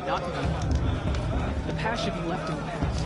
not to be. The past should be left in the past.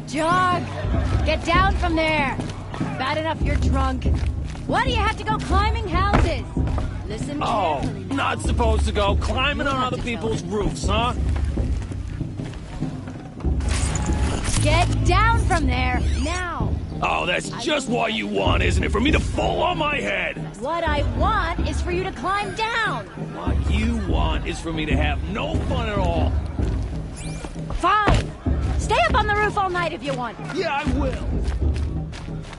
Jog! Get down from there! Bad enough you're drunk. Why do you have to go climbing houses? Listen carefully now. Not supposed to go climbing on other people's roofs, huh? Get down from there, now! Oh, that's just what you want, isn't it? For me to fall on my head! What I want is for you to climb down! What you want is for me to have no fun at all. Fine! Stay up on the roof all night if you want. Yeah, I will.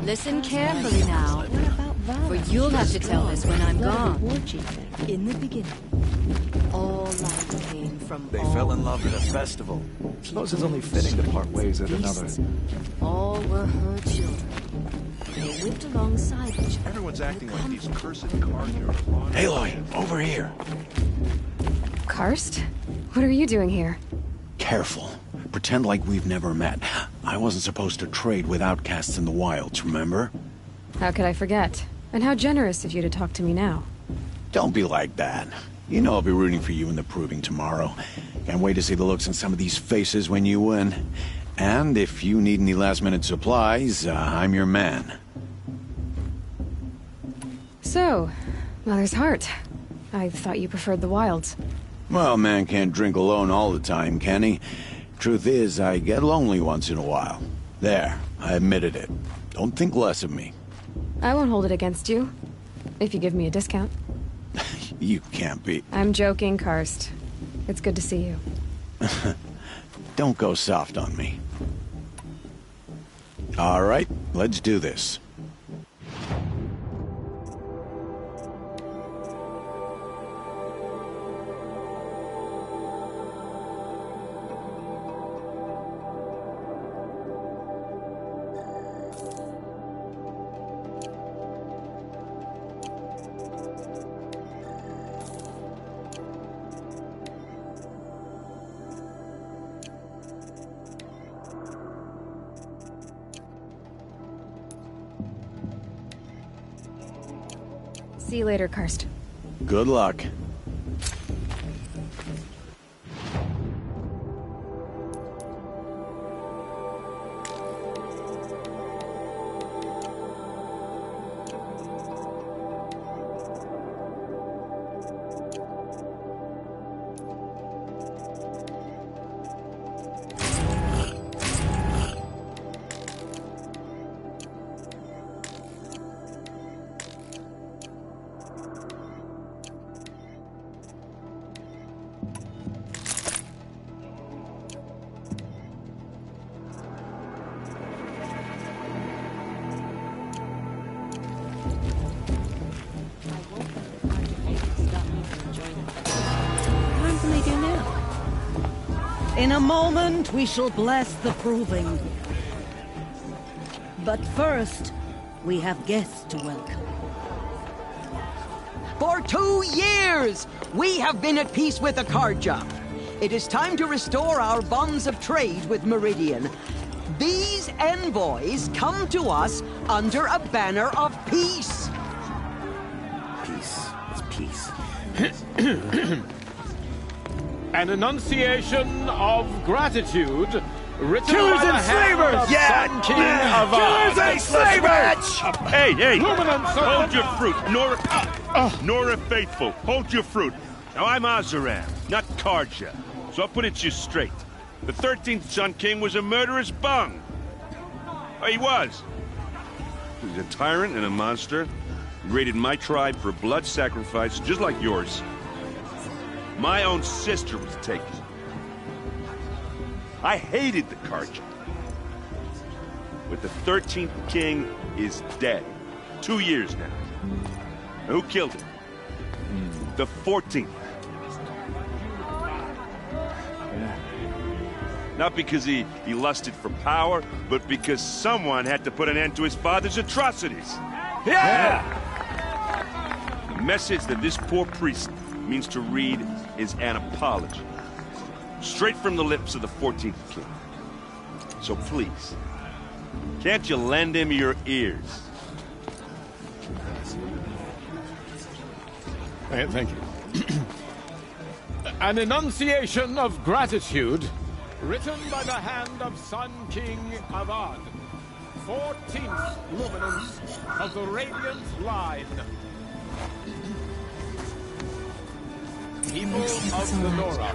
Listen carefully now, for you'll have to tell us when I'm gone. In the beginning, all life came from They fell in love at a festival. Suppose it's only fitting to part ways at another. All were her children. They lived alongside each other. Everyone's acting like these cursed cards are wrong. Aloy, over here. Karst? What are you doing here? Careful. Pretend like we've never met. I wasn't supposed to trade with outcasts in the wilds, remember? How could I forget? And how generous of you to talk to me now. Don't be like that. You know I'll be rooting for you in the proving tomorrow. Can't wait to see the looks on some of these faces when you win. And if you need any last-minute supplies, I'm your man. So, Mother's Heart. I thought you preferred the wilds. Well, man can't drink alone all the time, can he? Truth is, I get lonely once in a while. There, I admitted it. Don't think less of me. I won't hold it against you. If you give me a discount. You can't be... I'm joking, Karst. It's good to see you. Don't go soft on me. All right, let's do this. See you later, Karst. Good luck. In a moment, we shall bless the proving. But first, we have guests to welcome. For 2 years, we have been at peace with Akarja. It is time to restore our bonds of trade with Meridian. These envoys come to us under a banner of peace. Peace. It's peace. An enunciation of gratitude written Killers by the and hand slavers! of Yeah! Sun King of Killers and slavers! Hey, hey! Luminance of Hold the- your fruit, Nora Faithful. Hold your fruit. Now I'm Azaram, not Karja, so I'll put it to you straight. The 13th Sun King was a murderous bung. Oh, he was. He was a tyrant and a monster. He raided my tribe for blood sacrifice, just like yours. My own sister was taken. I hated the Karja. But the 13th king is dead. 2 years now. And who killed him? The 14th. Not because he lusted for power, but because someone had to put an end to his father's atrocities. Yeah! The message that this poor priest means to read is an apology. Straight from the lips of the 14th king. So please, can't you lend him your ears? Thank you. An enunciation of gratitude written by the hand of Sun King Avad, 14th luminance of the Radiant Line. People of the Nora,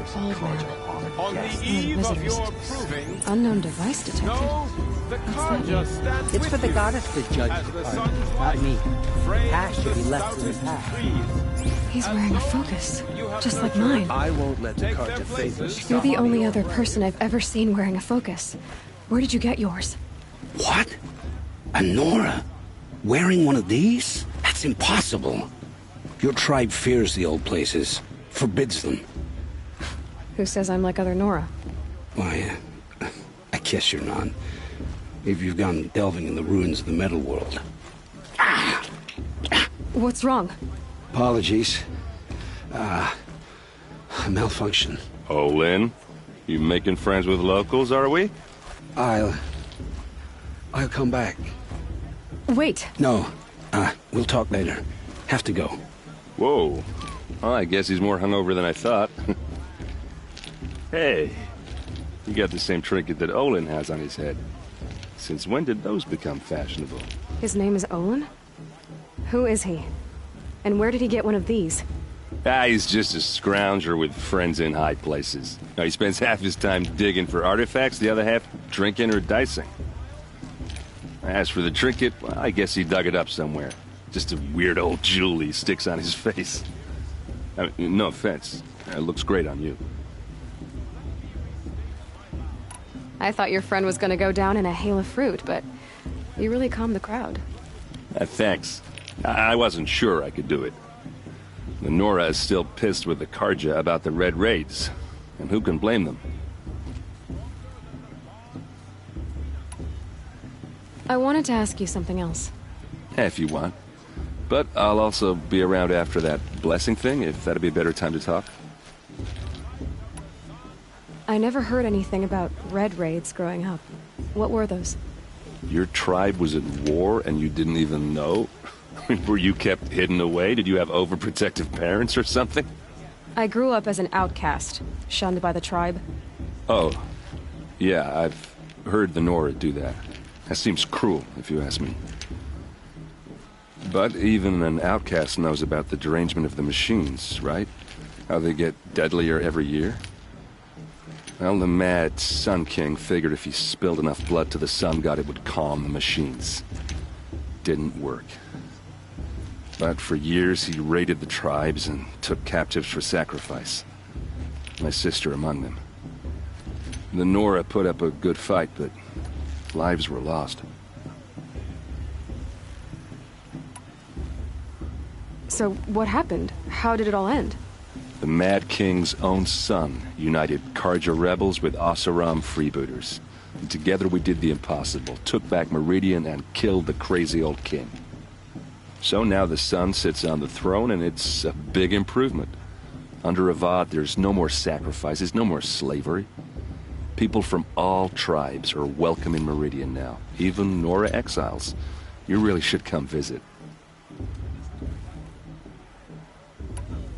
on the eve of your proving, Unknown device detected. know the Karja stands It's with for the you goddess to judge as the the party, sun's not light me. frames Past should the be left in the stoutest past. trees. He's As wearing a those focus, you have just like nurtured mine. I won't let the take their Karja places. Faithful You're the stop only me. other person I've ever seen wearing a focus. Where did you get yours? What? A Nora? Wearing one of these? That's impossible. Your tribe fears the old places, forbids them. Who says I'm like other Nora? Why, I guess you're not. Maybe you've gone delving in the ruins of the metal world. What's wrong? Apologies. A malfunction. Oh, Lynn, you making friends with locals, are we? I'll come back. Wait. No, we'll talk later. Have to go. Whoa. Well, I guess he's more hungover than I thought. Hey, you got the same trinket that Olin has on his head. Since when did those become fashionable? His name is Olin? Who is he? And where did he get one of these? He's just a scrounger with friends in high places. Now, he spends half his time digging for artifacts, the other half drinking or dicing. As for the trinket, well, I guess he dug it up somewhere. Just a weird old jewel he sticks on his face. I mean, no offense. It looks great on you. I thought your friend was gonna go down in a hail of fruit, but you really calmed the crowd. Thanks. I wasn't sure I could do it. The Nora is still pissed with the Karja about the Red Raids. And who can blame them? I wanted to ask you something else. If you want. But I'll also be around after that blessing thing, if that'd be a better time to talk. I never heard anything about red raids growing up. What were those? Your tribe was at war and you didn't even know? Were you kept hidden away? Did you have overprotective parents or something? I grew up as an outcast, shunned by the tribe. Oh, yeah, I've heard the Nora do that. That seems cruel, if you ask me. But even an outcast knows about the derangement of the machines, right? How they get deadlier every year? Well, the mad Sun King figured if he spilled enough blood to the Sun God, it would calm the machines. Didn't work. But for years, he raided the tribes and took captives for sacrifice. My sister among them. The Nora put up a good fight, but lives were lost. So what happened? How did it all end? The Mad King's own son united Karja rebels with Oseram freebooters. And together we did the impossible, took back Meridian and killed the crazy old king. So now the son sits on the throne and it's a big improvement. Under Avad, there's no more sacrifices, no more slavery. People from all tribes are welcome in Meridian now, even Nora exiles. You really should come visit.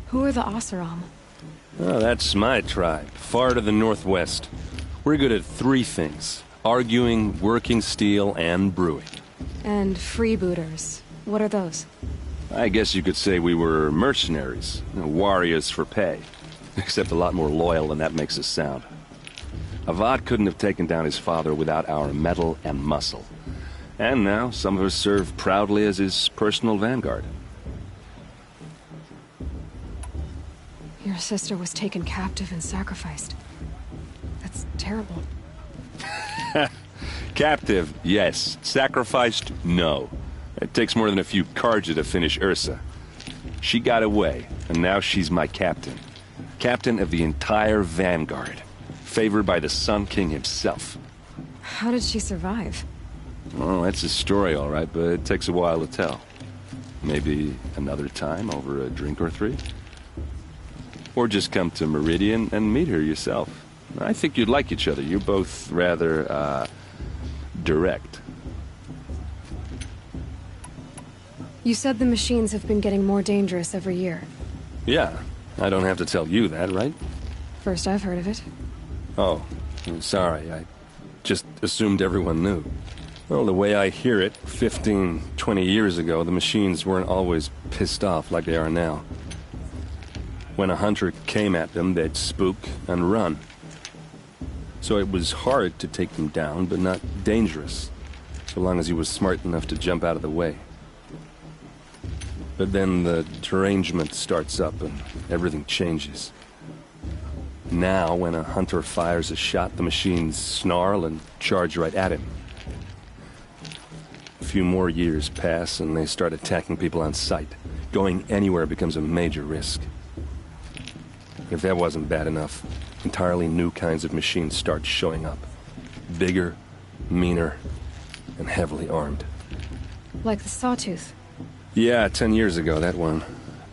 Who are the Oseram? Oh, that's my tribe, far to the northwest. We're good at three things: arguing, working steel, and brewing. And freebooters. What are those? I guess you could say we were mercenaries, warriors for pay. Except a lot more loyal than that makes us sound. Avad couldn't have taken down his father without our metal and muscle. And now some of us serve proudly as his personal vanguard. Your sister was taken captive and sacrificed. That's terrible. Captive, yes. Sacrificed, no. It takes more than a few Karja to finish Ursa. She got away, and now she's my captain. Captain of the entire vanguard. Favored by the Sun King himself. How did she survive? Oh, that's a story, all right, but it takes a while to tell. Maybe another time over a drink or three? Or just come to Meridian and meet her yourself. I think you'd like each other. You're both rather, direct. You said the machines have been getting more dangerous every year. Yeah, I don't have to tell you that, right? First I've heard of it. Oh, I'm sorry. I just assumed everyone knew. Well, the way I hear it, 15, 20 years ago, the machines weren't always pissed off like they are now. When a hunter came at them, they'd spook and run. So it was hard to take them down, but not dangerous, so long as he was smart enough to jump out of the way. But then the derangement starts up and everything changes. Now, when a hunter fires a shot, the machines snarl and charge right at him. A few more years pass and they start attacking people on sight. Going anywhere becomes a major risk. If that wasn't bad enough, entirely new kinds of machines start showing up. Bigger, meaner, and heavily armed. Like the Sawtooth. Yeah, 10 years ago, that one.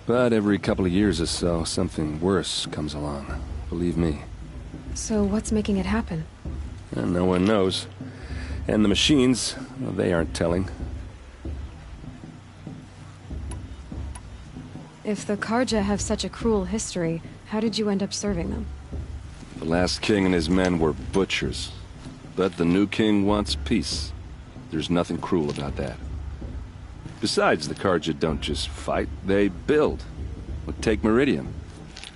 But every couple of years or so, something worse comes along. Believe me. So what's making it happen? And no one knows. And the machines, well, they aren't telling. If the Karja have such a cruel history, how did you end up serving them? The last king and his men were butchers. But the new king wants peace. There's nothing cruel about that. Besides, the Karja don't just fight, they build. Look, take Meridian.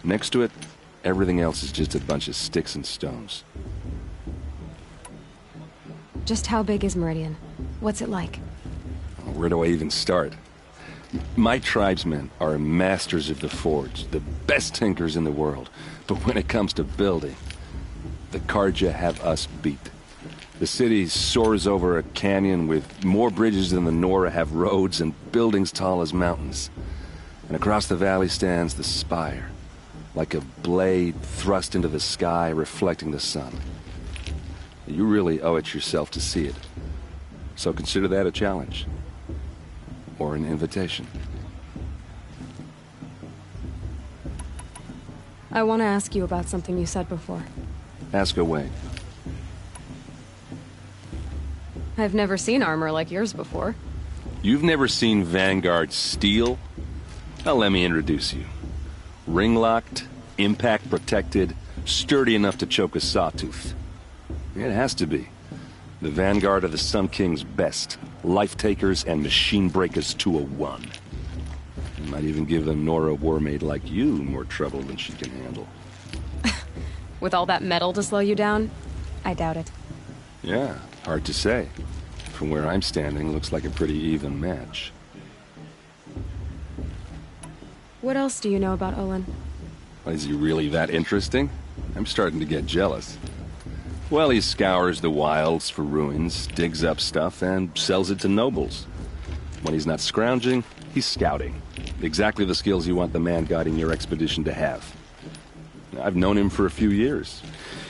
Next to it, everything else is just a bunch of sticks and stones. Just how big is Meridian? What's it like? Where do I even start? My tribesmen are masters of the forge, the best tinkers in the world. But when it comes to building, the Karja have us beat. The city soars over a canyon with more bridges than the Nora have roads and buildings tall as mountains. And across the valley stands the spire, like a blade thrust into the sky reflecting the sun. You really owe it yourself to see it. So consider that a challenge. Or an invitation. I want to ask you about something you said before. Ask away. I've never seen armor like yours before. You've never seen Vanguard steel? Well, let me introduce you. Ring-locked, impact-protected, sturdy enough to choke a sawtooth. It has to be. The Vanguard of the Sun King's best. Life-takers and machine-breakers to a one. You might even give a Nora warmaid like you more trouble than she can handle. With all that metal to slow you down? I doubt it. Yeah, hard to say. From where I'm standing, looks like a pretty even match. What else do you know about Olin? Is he really that interesting? I'm starting to get jealous. Well, he scours the wilds for ruins, digs up stuff, and sells it to nobles. When he's not scrounging, he's scouting. Exactly the skills you want the man guiding your expedition to have. I've known him for a few years.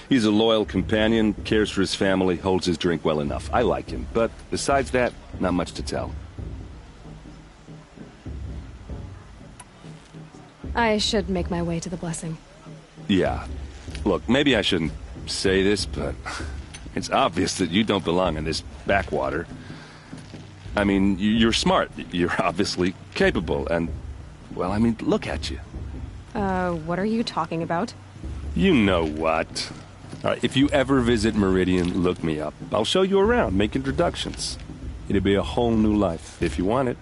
He's a loyal companion, cares for his family, holds his drink well enough. I like him, but besides that, not much to tell. I should make my way to the blessing. Yeah. Look, maybe I shouldn't say this, but it's obvious that you don't belong in this backwater. I mean, you're smart. You're obviously capable, and, well, I mean, look at you. What are you talking about? You know what. All right, if you ever visit Meridian, look me up. I'll show you around, make introductions. It'll be a whole new life, if you want it.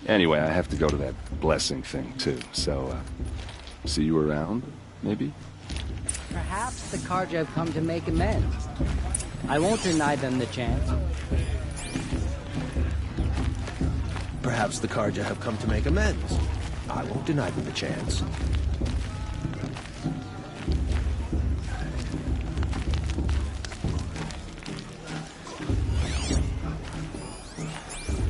Anyway, I have to go to that blessing thing, too, so, see you around, maybe? Perhaps the Carja have come to make amends. I won't deny them the chance. Perhaps the Carja have come to make amends. I won't deny them the chance.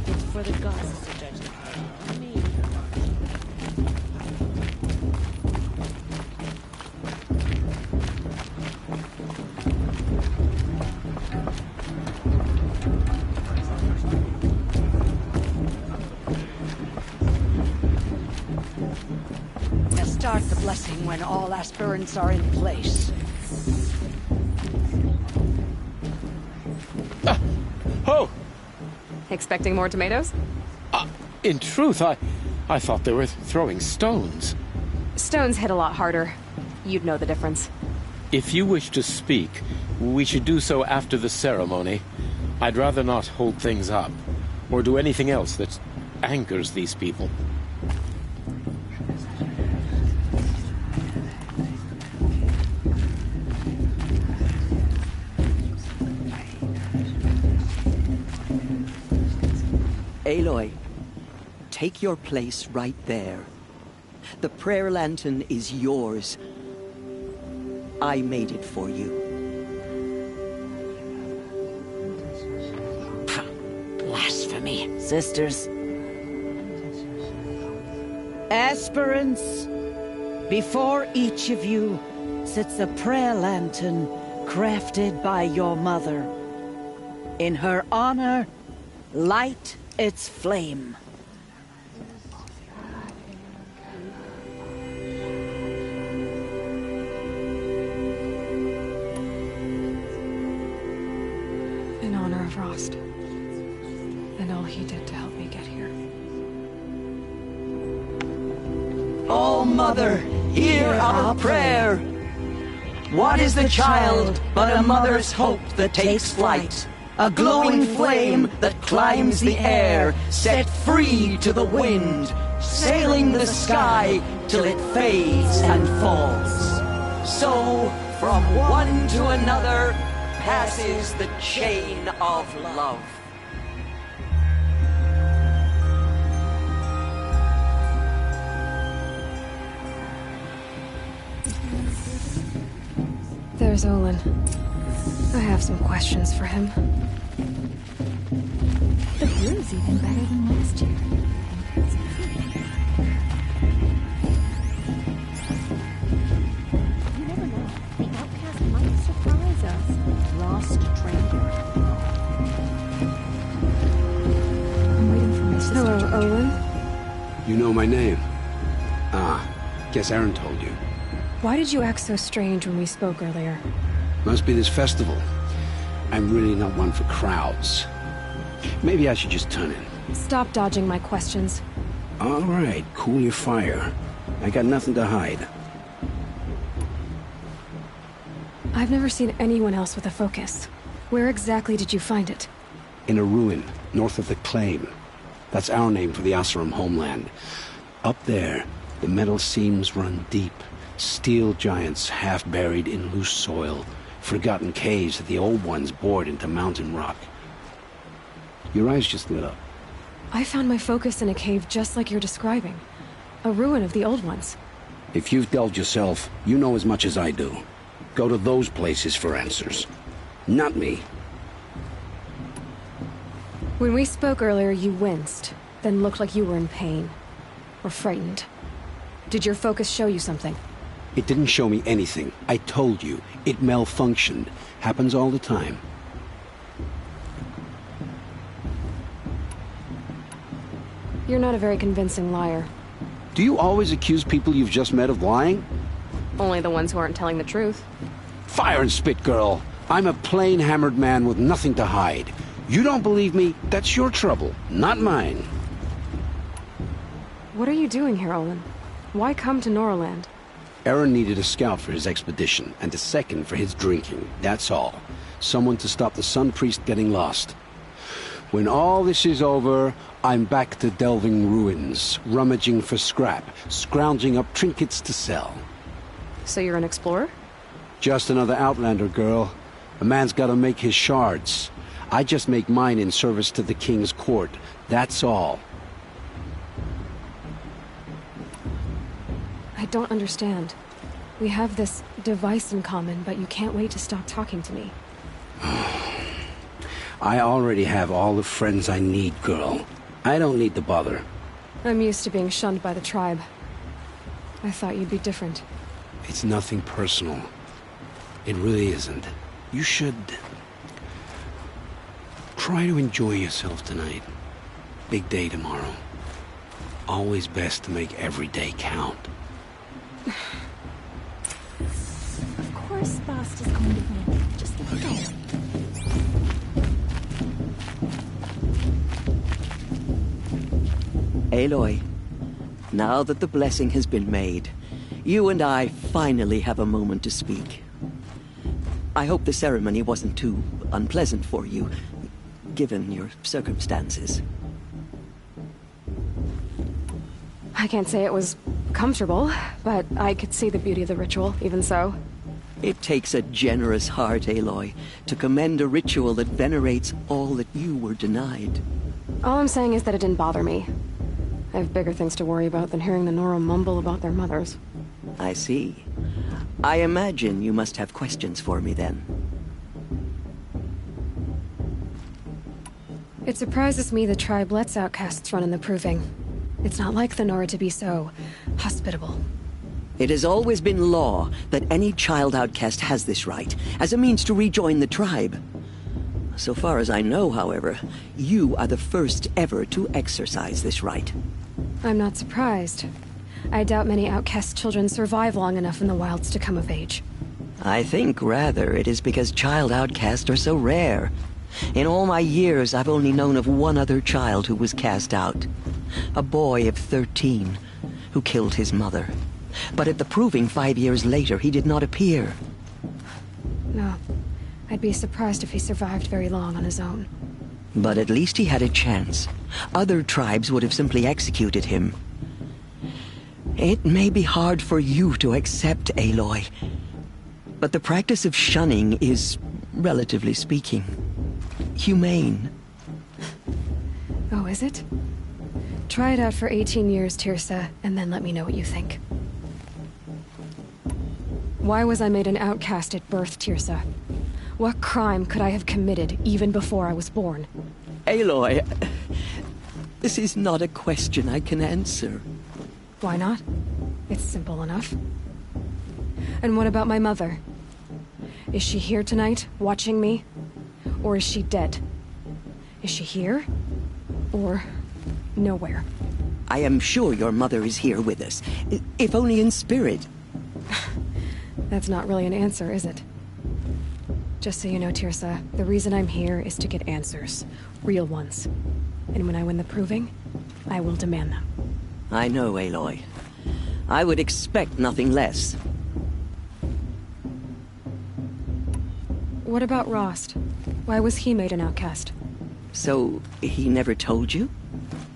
It's for the gods to judge the Carja, not me. Start the blessing when all aspirants are in place. Oh! Expecting more tomatoes? In truth, I thought they were throwing stones. Stones hit a lot harder. You'd know the difference. If you wish to speak, we should do so after the ceremony. I'd rather not hold things up, or do anything else that angers these people. Aloy, take your place right there. The prayer lantern is yours. I made it for you. Blasphemy. Sisters. Aspirants, before each of you sits a prayer lantern crafted by your mother. In her honor, light its flame. In honor of Rost, and all he did to help me get here. Oh, Mother, hear our prayer. What is the child but a mother's hope that takes flight? A glowing flame that climbs the air, set free to the wind, sailing the sky till it fades and falls. So, from one to another, passes the chain of love. There's Olin. I have some questions for him. The brew's even better than last year. You never know. The outcast might surprise us. Lost trader. I'm waiting for my sister. Hello, Olin. You know my name? Ah, guess Aaron told you. Why did you act so strange when we spoke earlier? Must be this festival. I'm really not one for crowds. Maybe I should just turn in. Stop dodging my questions. All right, cool your fire. I got nothing to hide. I've never seen anyone else with a focus. Where exactly did you find it? In a ruin, north of the Claim. That's our name for the Asuram homeland. Up there, the metal seams run deep. Steel giants half buried in loose soil. Forgotten caves that the old ones bored into mountain rock. Your eyes just lit up. I found my focus in a cave just like you're describing. A ruin of the old ones. If you've delved yourself, you know as much as I do. Go to those places for answers. Not me. When we spoke earlier, you winced, then looked like you were in pain. Or frightened. Did your focus show you something? It didn't show me anything. I told you. It malfunctioned. Happens all the time. You're not a very convincing liar. Do you always accuse people you've just met of lying? Only the ones who aren't telling the truth. Fire and spit, girl. I'm a plain hammered man with nothing to hide. You don't believe me? That's your trouble, not mine. What are you doing here, Olin? Why come to Norland? Aaron needed a scout for his expedition, and a second for his drinking. That's all. Someone to stop the Sun Priest getting lost. When all this is over, I'm back to delving ruins, rummaging for scrap, scrounging up trinkets to sell. So you're an explorer? Just another outlander, girl. A man's gotta make his shards. I just make mine in service to the king's court. That's all. I don't understand. We have this device in common, but you can't wait to stop talking to me. I already have all the friends I need, girl. I don't need the bother. I'm used to being shunned by the tribe. I thought you'd be different. It's nothing personal. It really isn't. You should... try to enjoy yourself tonight. Big day tomorrow. Always best to make every day count. Of course Bast is going to win. Just let it go. Aloy, now that the blessing has been made, you and I finally have a moment to speak. I hope the ceremony wasn't too unpleasant for you, given your circumstances. I can't say it was comfortable, but I could see the beauty of the ritual, even so. It takes a generous heart, Aloy, to commend a ritual that venerates all that you were denied. All I'm saying is that it didn't bother me. I have bigger things to worry about than hearing the Nora mumble about their mothers. I see. I imagine you must have questions for me, then. It surprises me the tribe lets outcasts run in the Proving. It's not like the Nora to be so hospitable. It has always been law that any child outcast has this right, as a means to rejoin the tribe. So far as I know, however, you are the first ever to exercise this right. I'm not surprised. I doubt many outcast children survive long enough in the wilds to come of age. I think, rather, it is because child outcasts are so rare. In all my years, I've only known of one other child who was cast out. A boy of 13, who killed his mother. But at the Proving 5 years later, he did not appear. No. I'd be surprised if he survived very long on his own. But at least he had a chance. Other tribes would have simply executed him. It may be hard for you to accept, Aloy, but the practice of shunning is, relatively speaking, humane. Oh, is it? Try it out for 18 years, Tirsa, and then let me know what you think. Why was I made an outcast at birth, Tirsa? What crime could I have committed even before I was born? Aloy, this is not a question I can answer. Why not? It's simple enough. And what about my mother? Is she here tonight, watching me? Or is she dead? Is she here? Or nowhere? I am sure your mother is here with us, if only in spirit. That's not really an answer, is it? Just so you know, Tirsa, the reason I'm here is to get answers. Real ones. And when I win the Proving, I will demand them. I know, Aloy. I would expect nothing less. What about Rost? Why was he made an outcast? So, he never told you?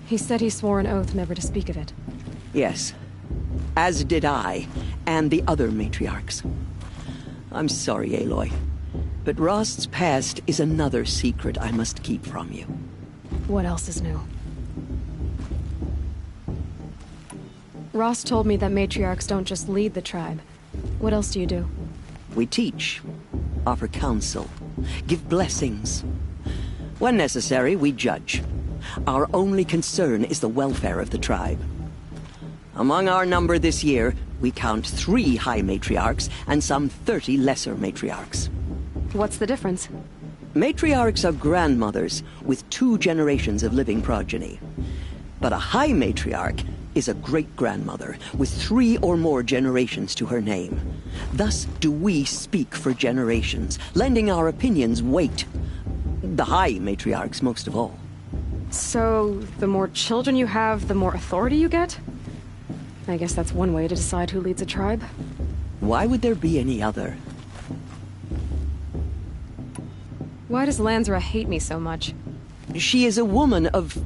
He said he swore an oath never to speak of it. Yes. As did I, and the other matriarchs. I'm sorry, Aloy, but Rost's past is another secret I must keep from you. What else is new? Rost told me that matriarchs don't just lead the tribe. What else do you do? We teach, offer counsel, give blessings. When necessary, we judge. Our only concern is the welfare of the tribe. Among our number this year, we count 3 high matriarchs and some 30 lesser matriarchs. What's the difference? Matriarchs are grandmothers with 2 generations of living progeny. But a high matriarch is a great-grandmother with 3 or more generations to her name. Thus do we speak for generations, lending our opinions weight. The high matriarchs most of all. So, the more children you have, the more authority you get? I guess that's one way to decide who leads a tribe. Why would there be any other? Why does Lansra hate me so much? She is a woman of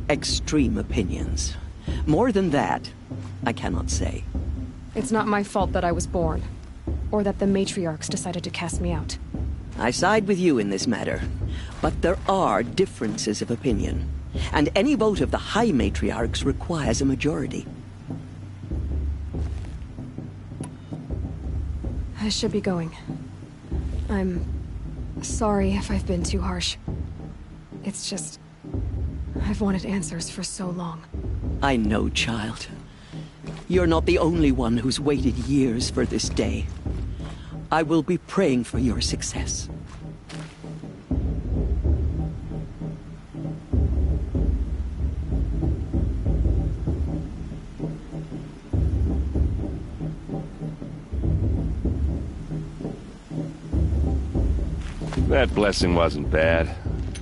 extreme opinions. More than that, I cannot say. It's not my fault that I was born, or that the matriarchs decided to cast me out. I side with you in this matter, but there are differences of opinion, and any vote of the High Matriarchs requires a majority. I should be going. I'm sorry if I've been too harsh. It's just... I've wanted answers for so long. I know, child. You're not the only one who's waited years for this day. I will be praying for your success. That blessing wasn't bad.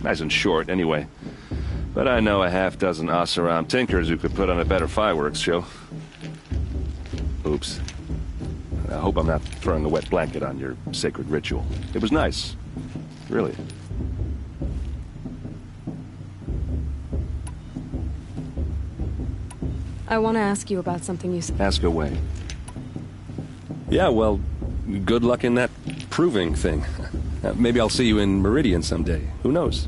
Nice and short, anyway. But I know a half-dozen Oseram tinkers who could put on a better fireworks show. Oops. I hope I'm not throwing a wet blanket on your sacred ritual. It was nice. Really. I want to ask you about something you said. Ask away. Yeah, well, good luck in that proving thing. Maybe I'll see you in Meridian someday. Who knows?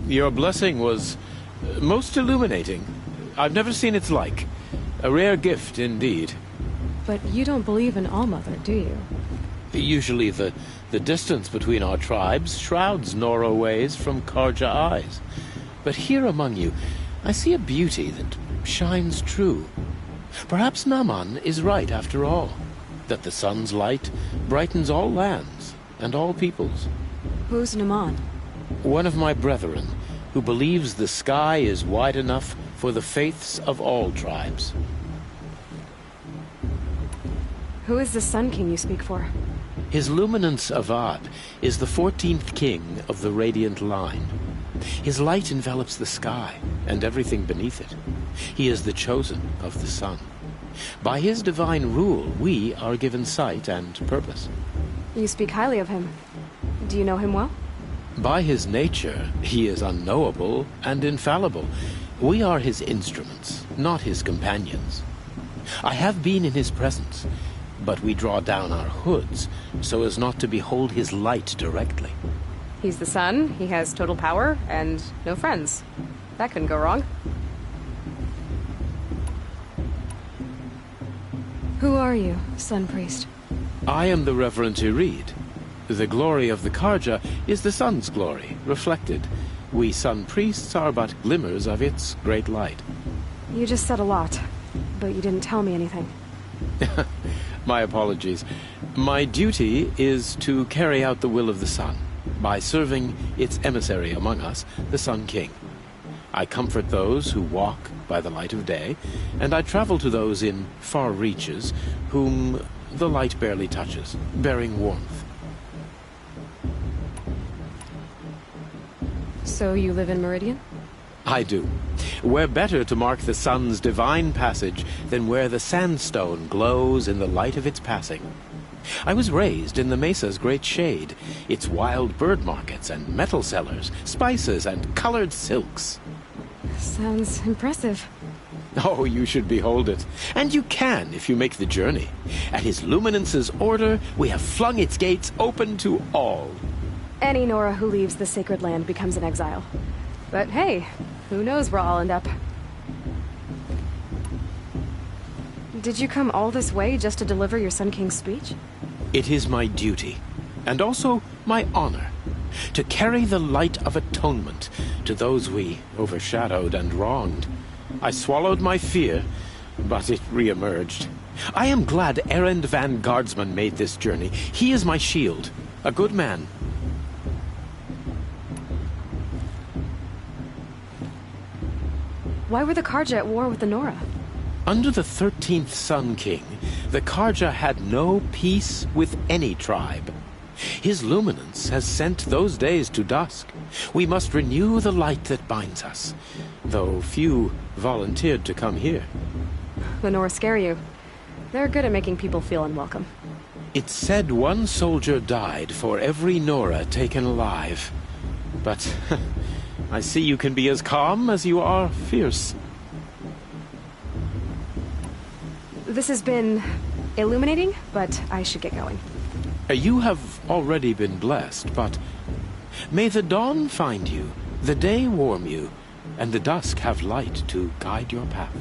Your blessing was most illuminating. I've never seen its like. A rare gift indeed. But you don't believe in Allmother, do you? Usually the distance between our tribes shrouds Nora ways from Karja eyes. But here among you, I see a beauty that shines true. Perhaps Naman is right after all, that the sun's light brightens all lands and all peoples. Who's Naman? One of my brethren, who believes the sky is wide enough for the faiths of all tribes. Who is the Sun King you speak for? His luminance Avad is the 14th king of the Radiant Line. His light envelops the sky and everything beneath it. He is the chosen of the sun. By his divine rule, we are given sight and purpose. You speak highly of him. Do you know him well? By his nature, he is unknowable and infallible. We are his instruments, not his companions. I have been in his presence, but we draw down our hoods so as not to behold his light directly. He's the sun, he has total power, and no friends. That couldn't go wrong. Who are you, Sun Priest? I am the Reverend Irid. The glory of the Karja is the sun's glory, reflected. We sun priests are but glimmers of its great light. You just said a lot, but you didn't tell me anything. My apologies. My duty is to carry out the will of the sun, by serving its emissary among us, the Sun King. I comfort those who walk by the light of day, and I travel to those in far reaches whom the light barely touches, bearing warmth. So you live in Meridian? I do. Where better to mark the sun's divine passage than where the sandstone glows in the light of its passing. I was raised in the mesa's great shade, its wild bird markets and metal cellars, spices and colored silks. Sounds impressive. Oh, you should behold it. And you can if you make the journey. At his luminance's order, we have flung its gates open to all. Any Nora who leaves the sacred land becomes an exile. But hey, who knows where I'll end up. Did you come all this way just to deliver your Sun King's speech? It is my duty, and also my honor, to carry the light of atonement to those we overshadowed and wronged. I swallowed my fear, but it re-emerged. I am glad Erend van Guardsman made this journey. He is my shield, a good man. Why were the Karja at war with the Nora? Under the 13th Sun King, the Karja had no peace with any tribe. His luminance has sent those days to dusk. We must renew the light that binds us, though few volunteered to come here. The Nora scare you. They're good at making people feel unwelcome. It's said one soldier died for every Nora taken alive. But I see you can be as calm as you are fierce. This has been illuminating, but I should get going. You have already been blessed, but may the dawn find you, the day warm you, and the dusk have light to guide your path.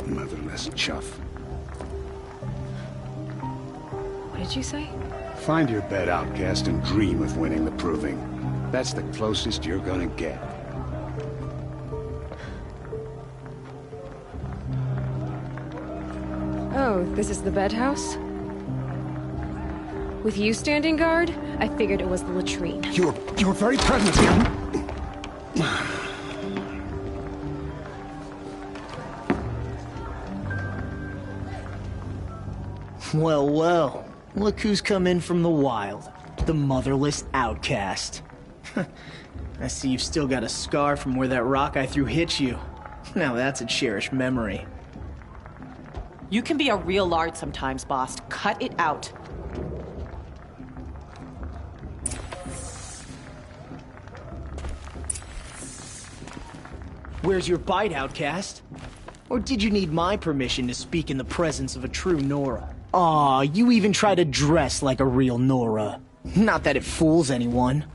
Motherless chuff. What did you say? Find your bed, outcast, and dream of winning the proving. That's the closest you're gonna get. Oh, this is the bed house? With you standing guard, I figured it was the latrine. Your very presence here. Well, well. Look who's come in from the wild. The motherless outcast. I see you've still got a scar from where that rock I threw hit you. Now that's a cherished memory. You can be a real lard sometimes, boss. Cut it out. Where's your bite, outcast? Or did you need my permission to speak in the presence of a true Nora? Aw, you even try to dress like a real Nora. Not that it fools anyone.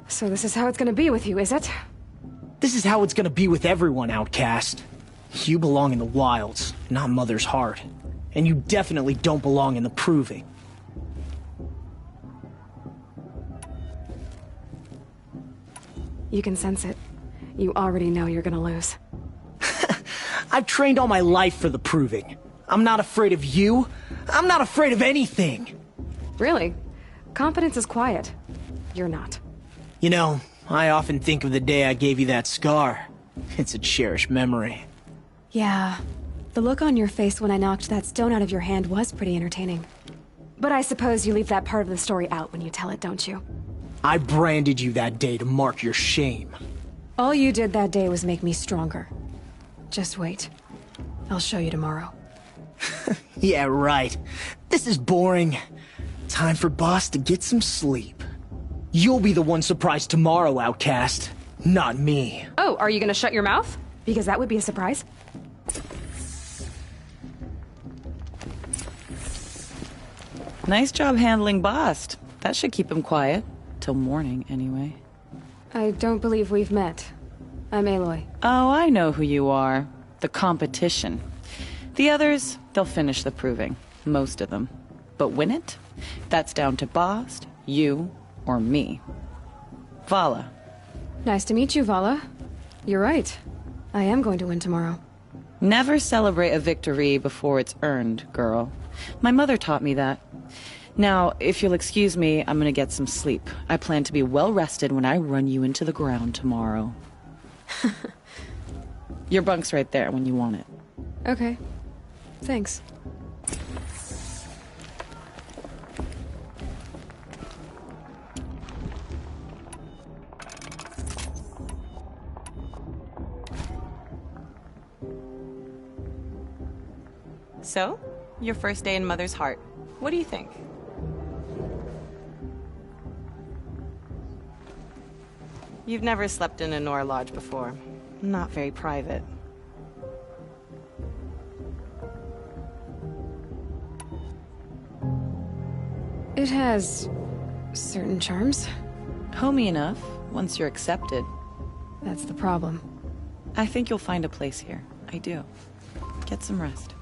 So this is how it's gonna be with you, is it? This is how it's gonna be with everyone, outcast. You belong in the wilds, not Mother's heart. And you definitely don't belong in the proving. You can sense it. You already know you're gonna lose. I've trained all my life for the proving. I'm not afraid of you. I'm not afraid of anything. Really? Confidence is quiet. You're not. You know, I often think of the day I gave you that scar. It's a cherished memory. Yeah. The look on your face when I knocked that stone out of your hand was pretty entertaining. But I suppose you leave that part of the story out when you tell it, don't you? I branded you that day to mark your shame. All you did that day was make me stronger. Just wait. I'll show you tomorrow. Yeah, right. This is boring. Time for Boss to get some sleep. You'll be the one surprised tomorrow, outcast. Not me. Oh, are you gonna shut your mouth? Because that would be a surprise. Nice job handling Bast. That should keep him quiet. Till morning, anyway. I don't believe we've met. I'm Aloy. Oh, I know who you are. The competition. The others, they'll finish the proving. Most of them. But win it? That's down to Bast, you, or me. Vala. Nice to meet you, Vala. You're right. I am going to win tomorrow. Never celebrate a victory before it's earned, girl. My mother taught me that. Now, if you'll excuse me, I'm gonna get some sleep. I plan to be well rested when I run you into the ground tomorrow. Your bunk's right there when you want it. Okay. Thanks. So, your first day in Mother's heart. What do you think? You've never slept in a Nora lodge before. Not very private. It has certain charms. Homey enough, once you're accepted. That's the problem. I think you'll find a place here. I do. Get some rest.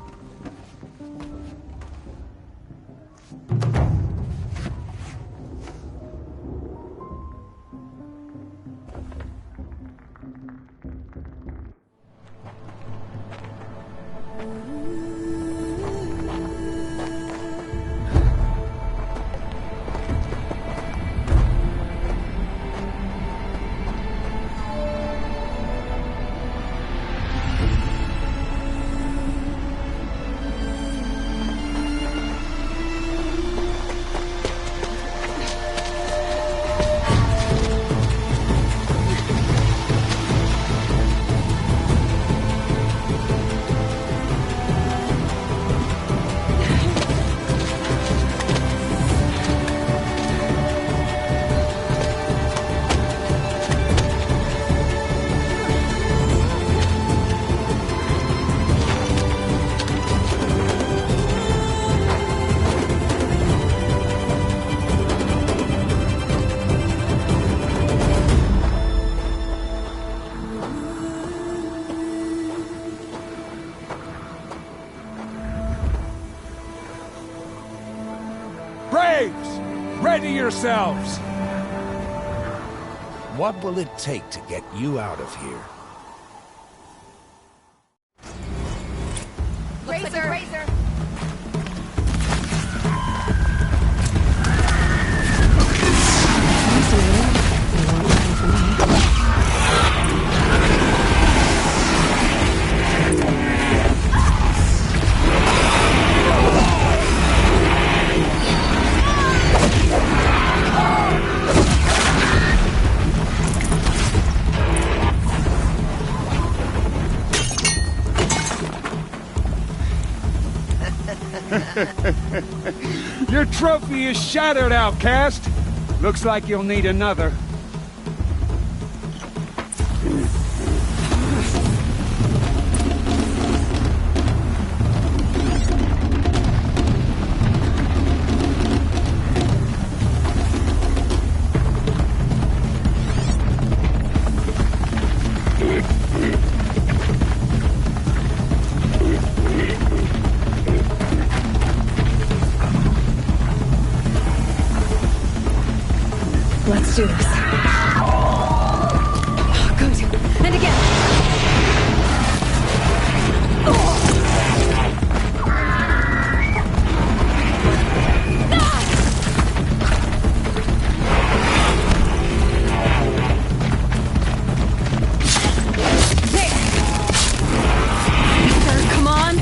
Ready yourselves! What will it take to get you out of here? Razor! Your trophy is shattered, outcast. Looks like you'll need another. Let's do this. Good. And again. Come on.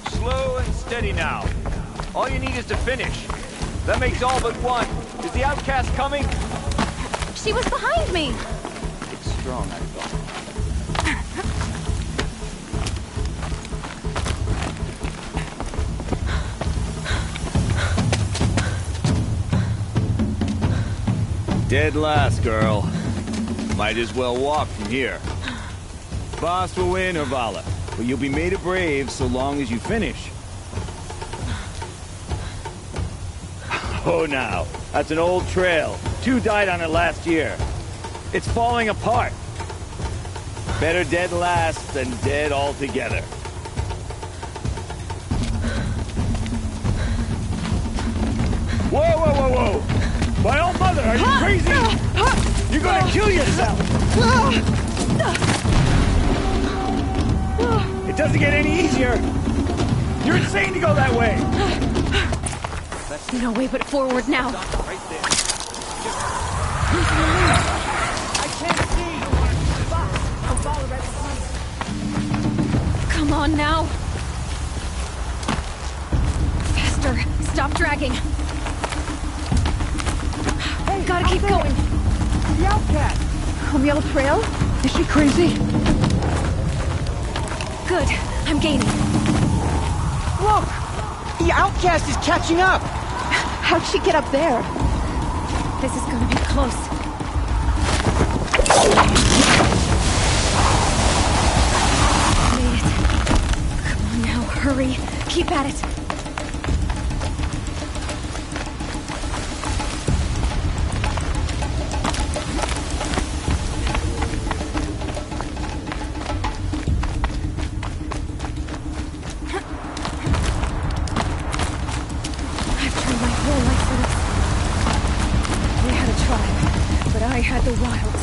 Slow and steady now. All you need is to finish. That makes all but one. Is the outcast coming? She was behind me! It's strong, I thought. Dead last, girl. Might as well walk from here. Boss will win, Orvala, but you'll be made a brave so long as you finish. Oh, now, that's an old trail. 2 died on it last year. It's falling apart. Better dead last than dead altogether. Whoa, whoa, whoa, whoa! My old mother, are you crazy? You're gonna kill yourself! It doesn't get any easier! You're insane to go that way! No way but forward now. Right there. I can't see! Come on now. Faster. Stop dragging. gotta keep going. The outcast! On the old trail? Is she crazy? Good. I'm gaining. Look! The outcast is catching up! How'd she get up there? This is gonna be close. Made it. Come on now, hurry. Keep at it. I had the wilds.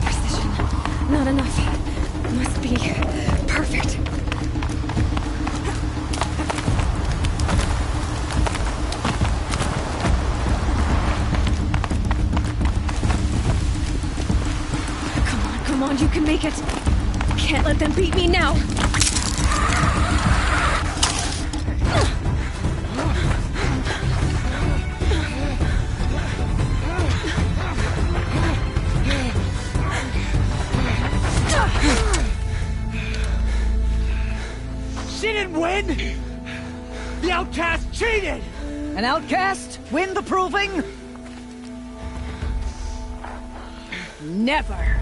Precision. Not enough. Must be perfect. Come on, you can make it. Can't let them beat me now. Win? The outcast cheated! An outcast win the proving? Never.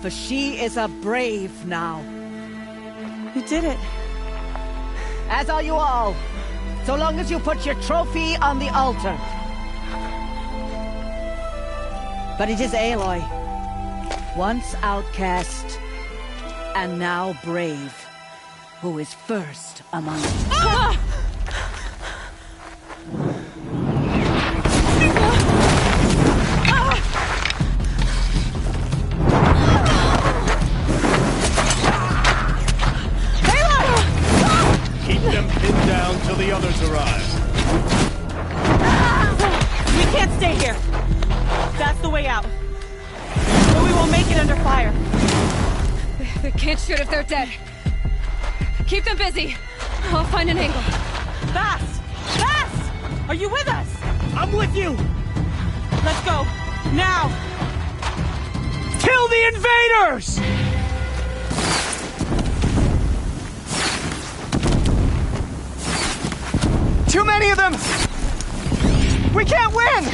For she is a brave now. You did it. As are you all. So long as you put your trophy on the altar. But it is Aloy. Once outcast, and now brave, who is first among us. Ah! Keep them pinned down till the others arrive. We can't stay here. That's the way out. But we won't make it under fire. They can't shoot if they're dead. Keep them busy. I'll find an angle. Fast! Fast! Are you with us? I'm with you! Let's go. Now! Kill the invaders! Too many of them! We can't win!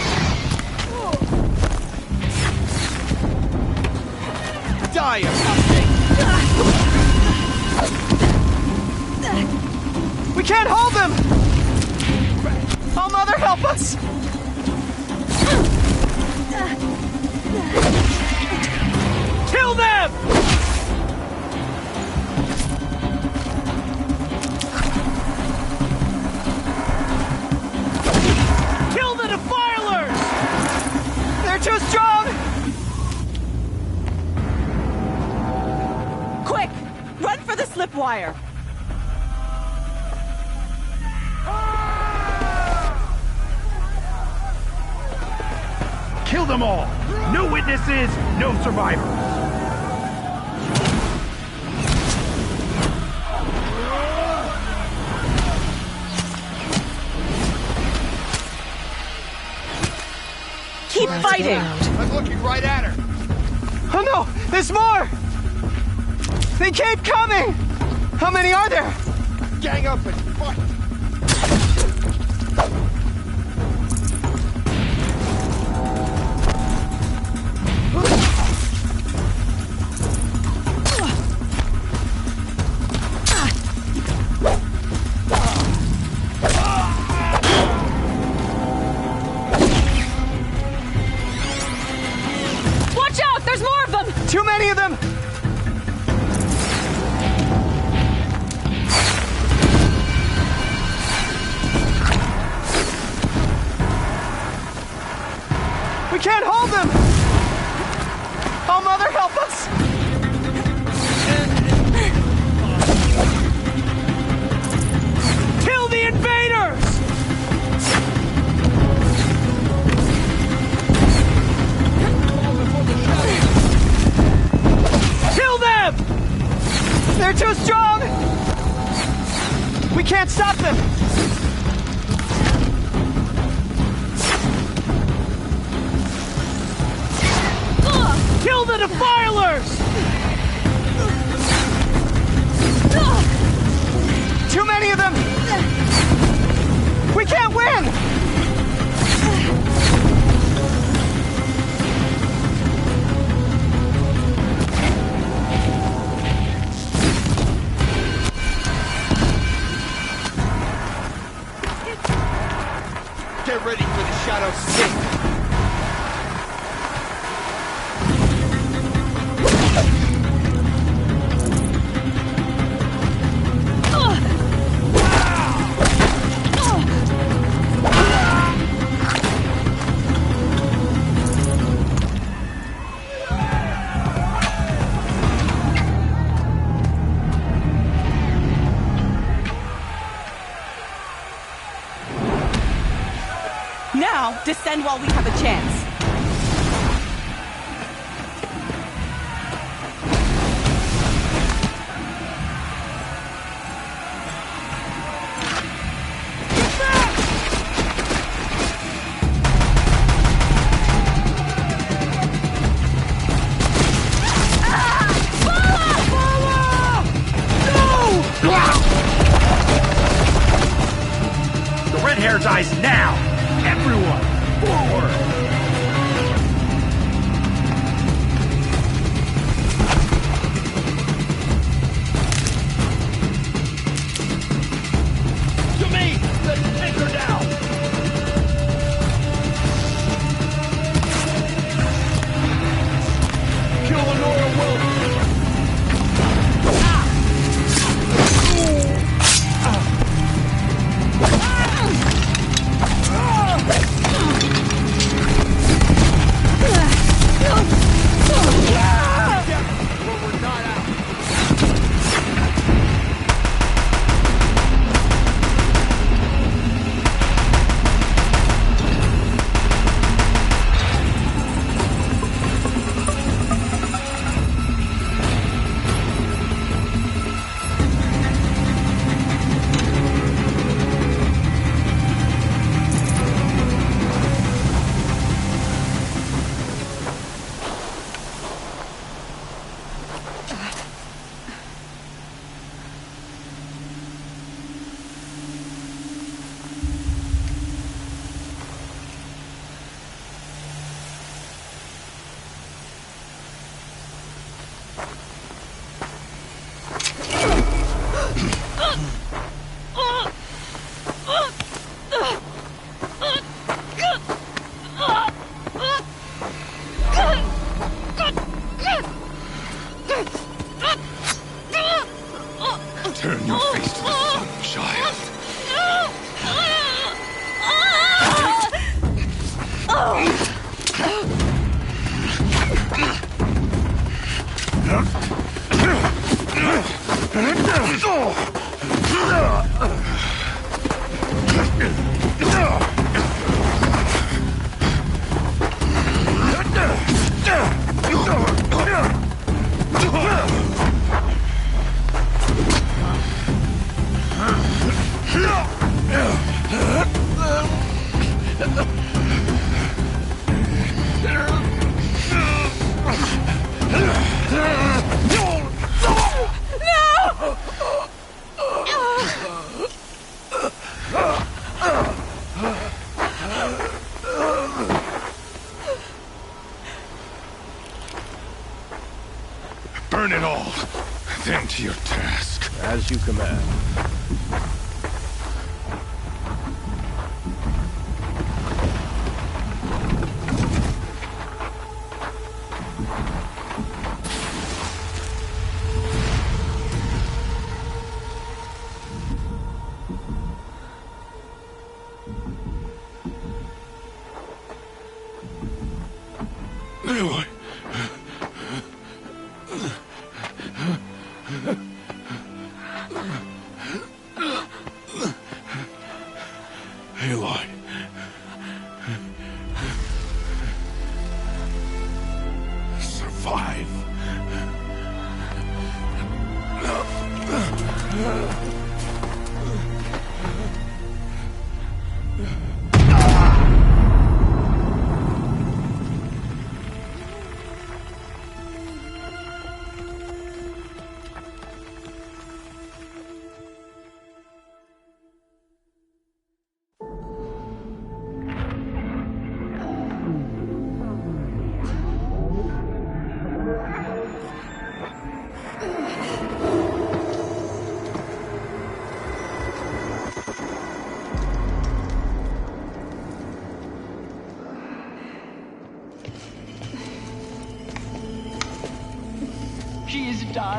Die or something! We can't hold them! Oh, Mother, help us! Kill them! Kill the defilers! They're too strong! Quick! Run for the slip wire! Kill them all! No witnesses, no survivors! Keep fighting! I'm looking right at her! Oh no! There's more! They keep coming! How many are there? Gang up and fight! Watch out! There's more of them! Too many of them! We can't hold them! Oh, Mother, help us! Kill the invaders! Kill them! They're too strong! We can't stop them! the defilers! Too many of them! We can't win! Get ready for the shadow stick! Now, descend while we have a chance. The red hair dies now! Everyone, forward! To me! Let's take her down! Kill Lenora Wilson! Turn your face to the sun, child. Burn it all, then to your task. As you command. Aloy. Aloy. Survive.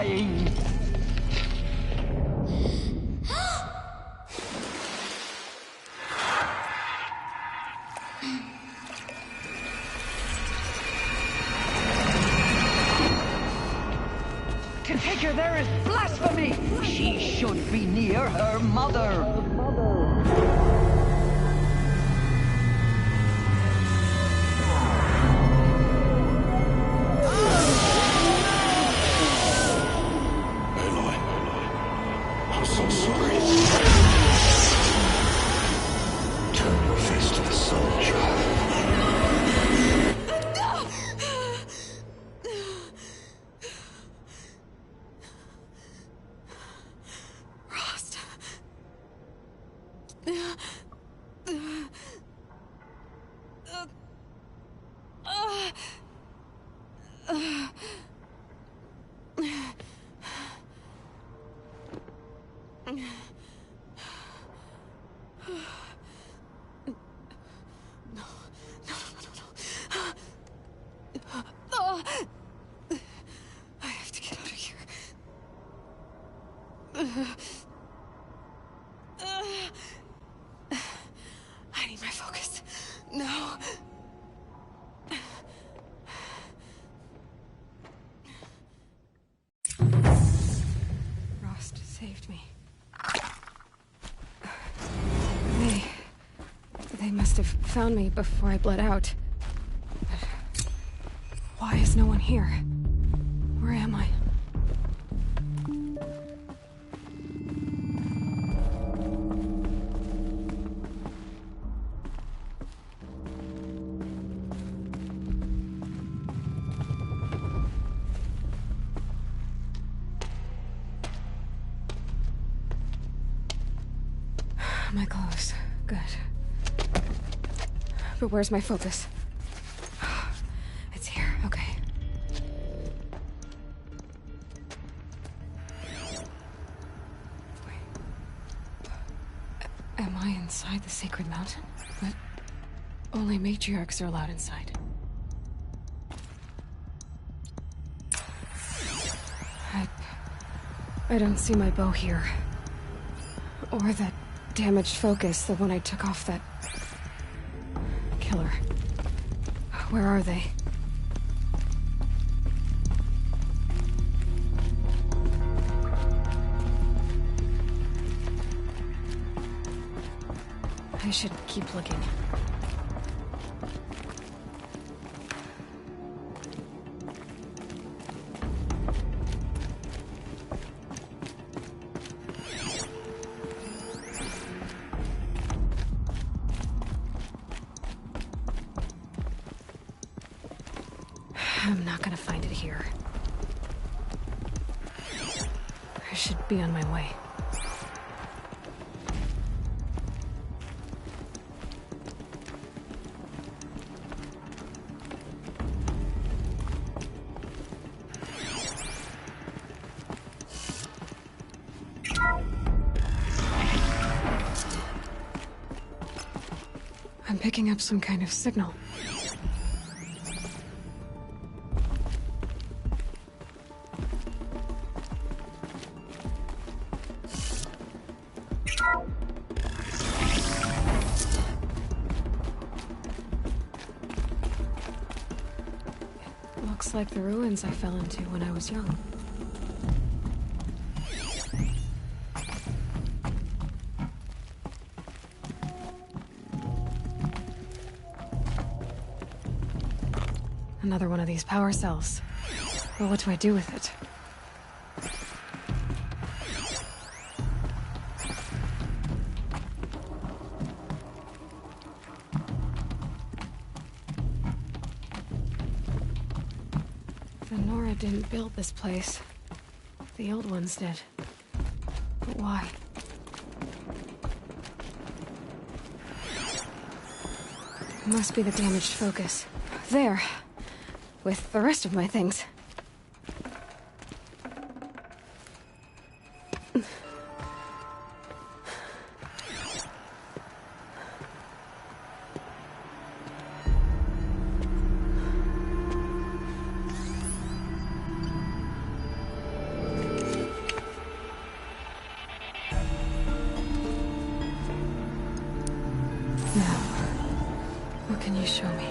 dying. To take her there is blasphemy. She should be near her mother. I'm so sorry. Turn your face to the sun, child. Rost. I have to get out of here. I need my focus. No. Rost saved me. They must have found me before I bled out. But why is no one here? Where am I? My clothes. Good. But where's my focus? It's here. Okay. Wait. Am I inside the sacred mountain? But only matriarchs are allowed inside. I don't see my bow here. Or that damaged focus, the one I took off that killer. Where are they? I should keep looking. I'm not gonna find it here. I should be on my way. I'm picking up some kind of signal. Looks like the ruins I fell into when I was young. Another one of these power cells. But what do I do with it? The Nora didn't build this place. The old ones did. But why? It must be the damaged focus. There. With the rest of my things. Show me.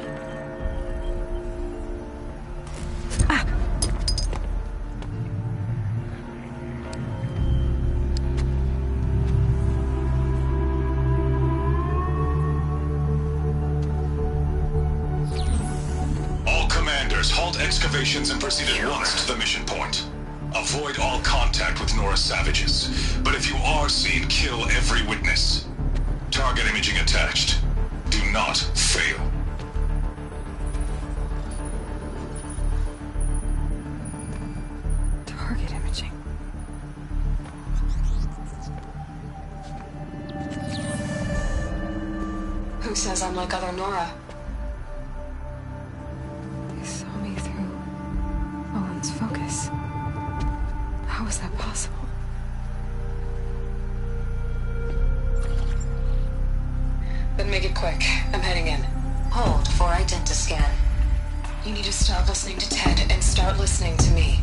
All commanders, halt excavations and proceed at once to the mission point. Avoid all contact with Nora savages, but if you are seen, kill every witness. Target imaging attached. Do not fail. Target imaging. Who says I'm like other Nora? They saw me through Owen's focus. How is that possible? Then make it quick. I'm heading in. Hold for identiscan. You need to stop listening to Ted and start listening to me.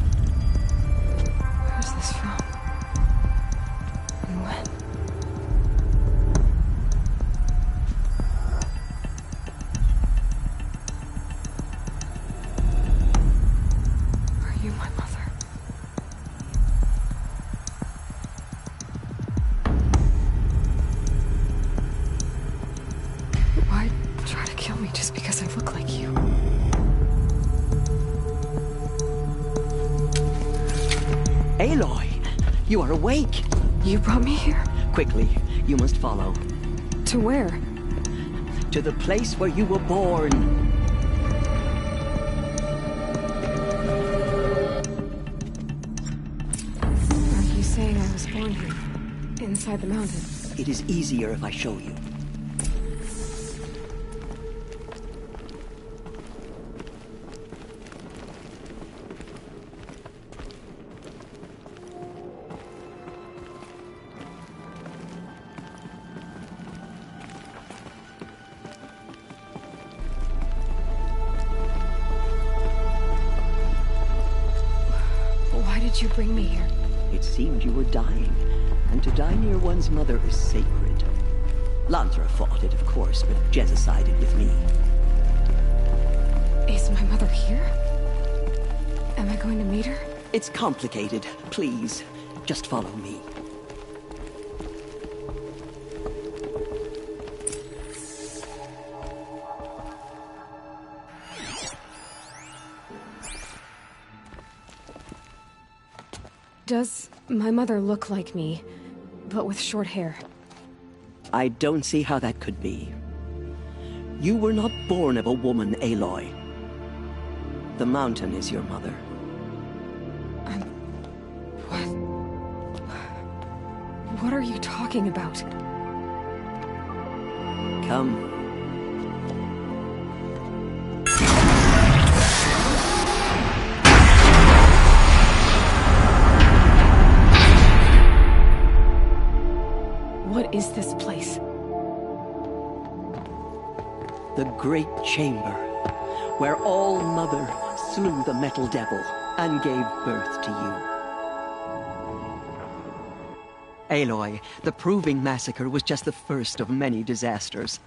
Where's this from? And when? Are you my mother? Why try to kill me just because I look like you? Aloy, you are awake. You brought me here? Quickly, you must follow. To where? To the place where you were born. Are you saying I was born here? Inside the mountain? It is easier if I show you. Why did you bring me here? It seemed you were dying, and to die near one's mother is sacred. Lansra fought it, of course, but Jezza sided with me. Is my mother here? Am I going to meet her? It's complicated. Please, just follow me. Does my mother look like me, but with short hair? I don't see how that could be. You were not born of a woman, Aloy. The mountain is your mother. What are you talking about? Come. What is this place? The Great Chamber, where All Mother slew the Metal Devil and gave birth to you. Aloy, the Proving Massacre was just the first of many disasters.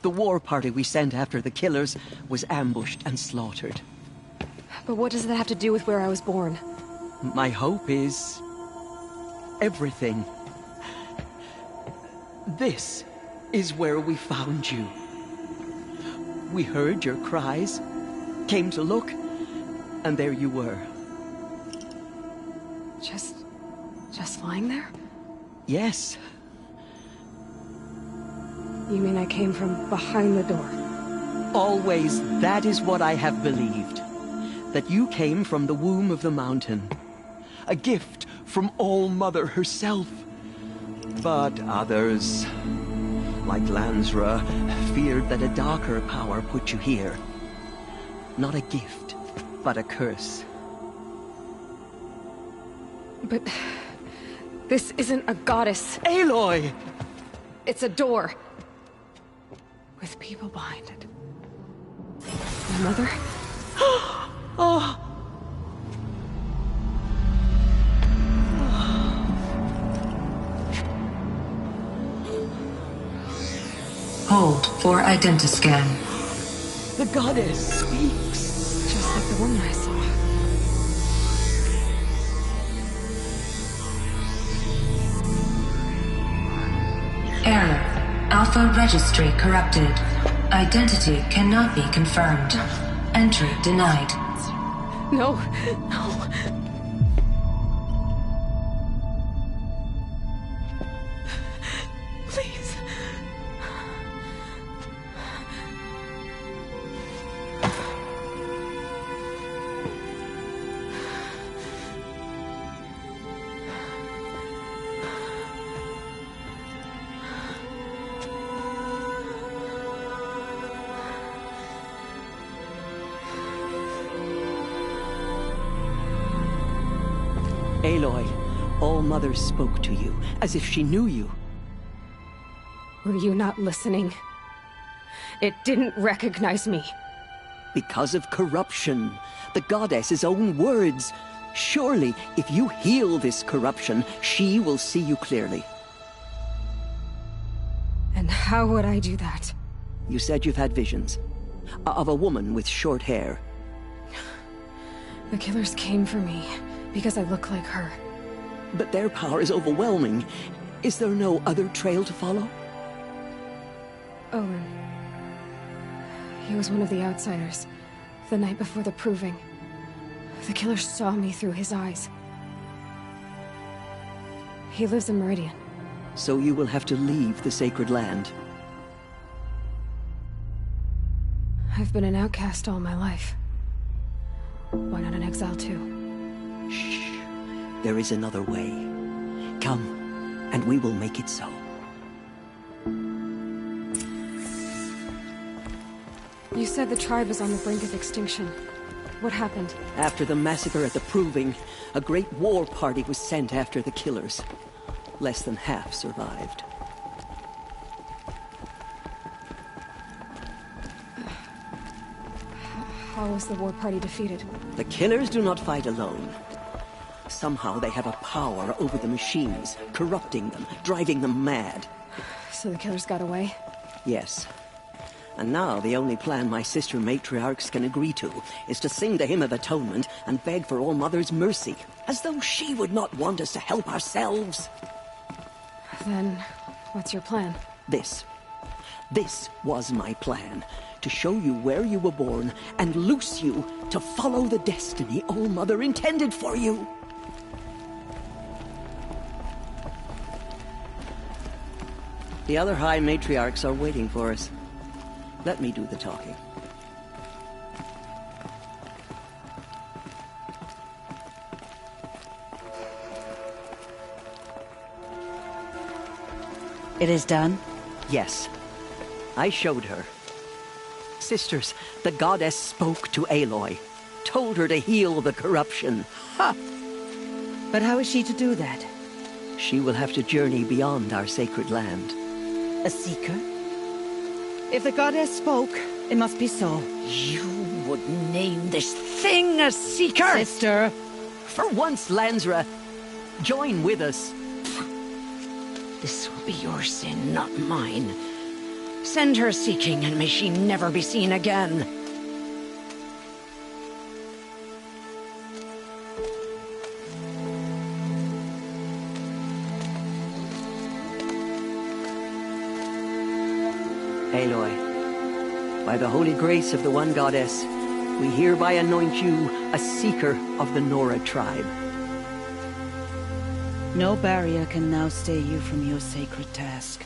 The war party we sent after the killers was ambushed and slaughtered. But what does that have to do with where I was born? My hope is everything. This is where we found you. We heard your cries, came to look, and there you were. Just lying there? Yes. You mean I came from behind the door? Always, that is what I have believed. That you came from the womb of the mountain. A gift from All Mother herself. But others, like Lansra, feared that a darker power put you here. Not a gift, but a curse. But this isn't a goddess. Aloy! It's a door. With people behind it. My mother? Oh! Hold for identiscan. The goddess speaks. Just like the woman I saw. Error. Alpha registry corrupted. Identity cannot be confirmed. Entry denied. No, no. Please. Aloy, All-Mother spoke to you, as if she knew you. Were you not listening? It didn't recognize me. Because of corruption. The goddess's own words. Surely, if you heal this corruption, she will see you clearly. And how would I do that? You said you've had visions. Of a woman with short hair. The killers came for me, because I look like her. But their power is overwhelming. Is there no other trail to follow? Owen. He was one of the outsiders, the night before the proving. The killer saw me through his eyes. He lives in Meridian. So you will have to leave the sacred land. I've been an outcast all my life. Why not an exile too? Shh. There is another way. Come, and we will make it so. You said the tribe was on the brink of extinction. What happened? After the massacre at the Proving, a great war party was sent after the killers. Less than half survived. How was the war party defeated? The killers do not fight alone. Somehow they have a power over the machines, corrupting them, driving them mad. So the killers got away? Yes. And now the only plan my sister matriarchs can agree to is to sing the Hymn of Atonement and beg for All-Mother's mercy, as though she would not want us to help ourselves. Then, what's your plan? This was my plan. To show you where you were born and loose you to follow the destiny All-Mother intended for you. The other High Matriarchs are waiting for us. Let me do the talking. It is done? Yes. I showed her. Sisters, the goddess spoke to Aloy. Told her to heal the corruption. Ha! But how is she to do that? She will have to journey beyond our sacred land. A seeker? If the goddess spoke, it must be so. You would name this thing a seeker? Sister! For once, Lansra, join with us. This will be your sin, not mine. Send her seeking, and may she never be seen again. Aloy, by the holy grace of the one goddess, we hereby anoint you a seeker of the Nora tribe. No barrier can now stay you from your sacred task.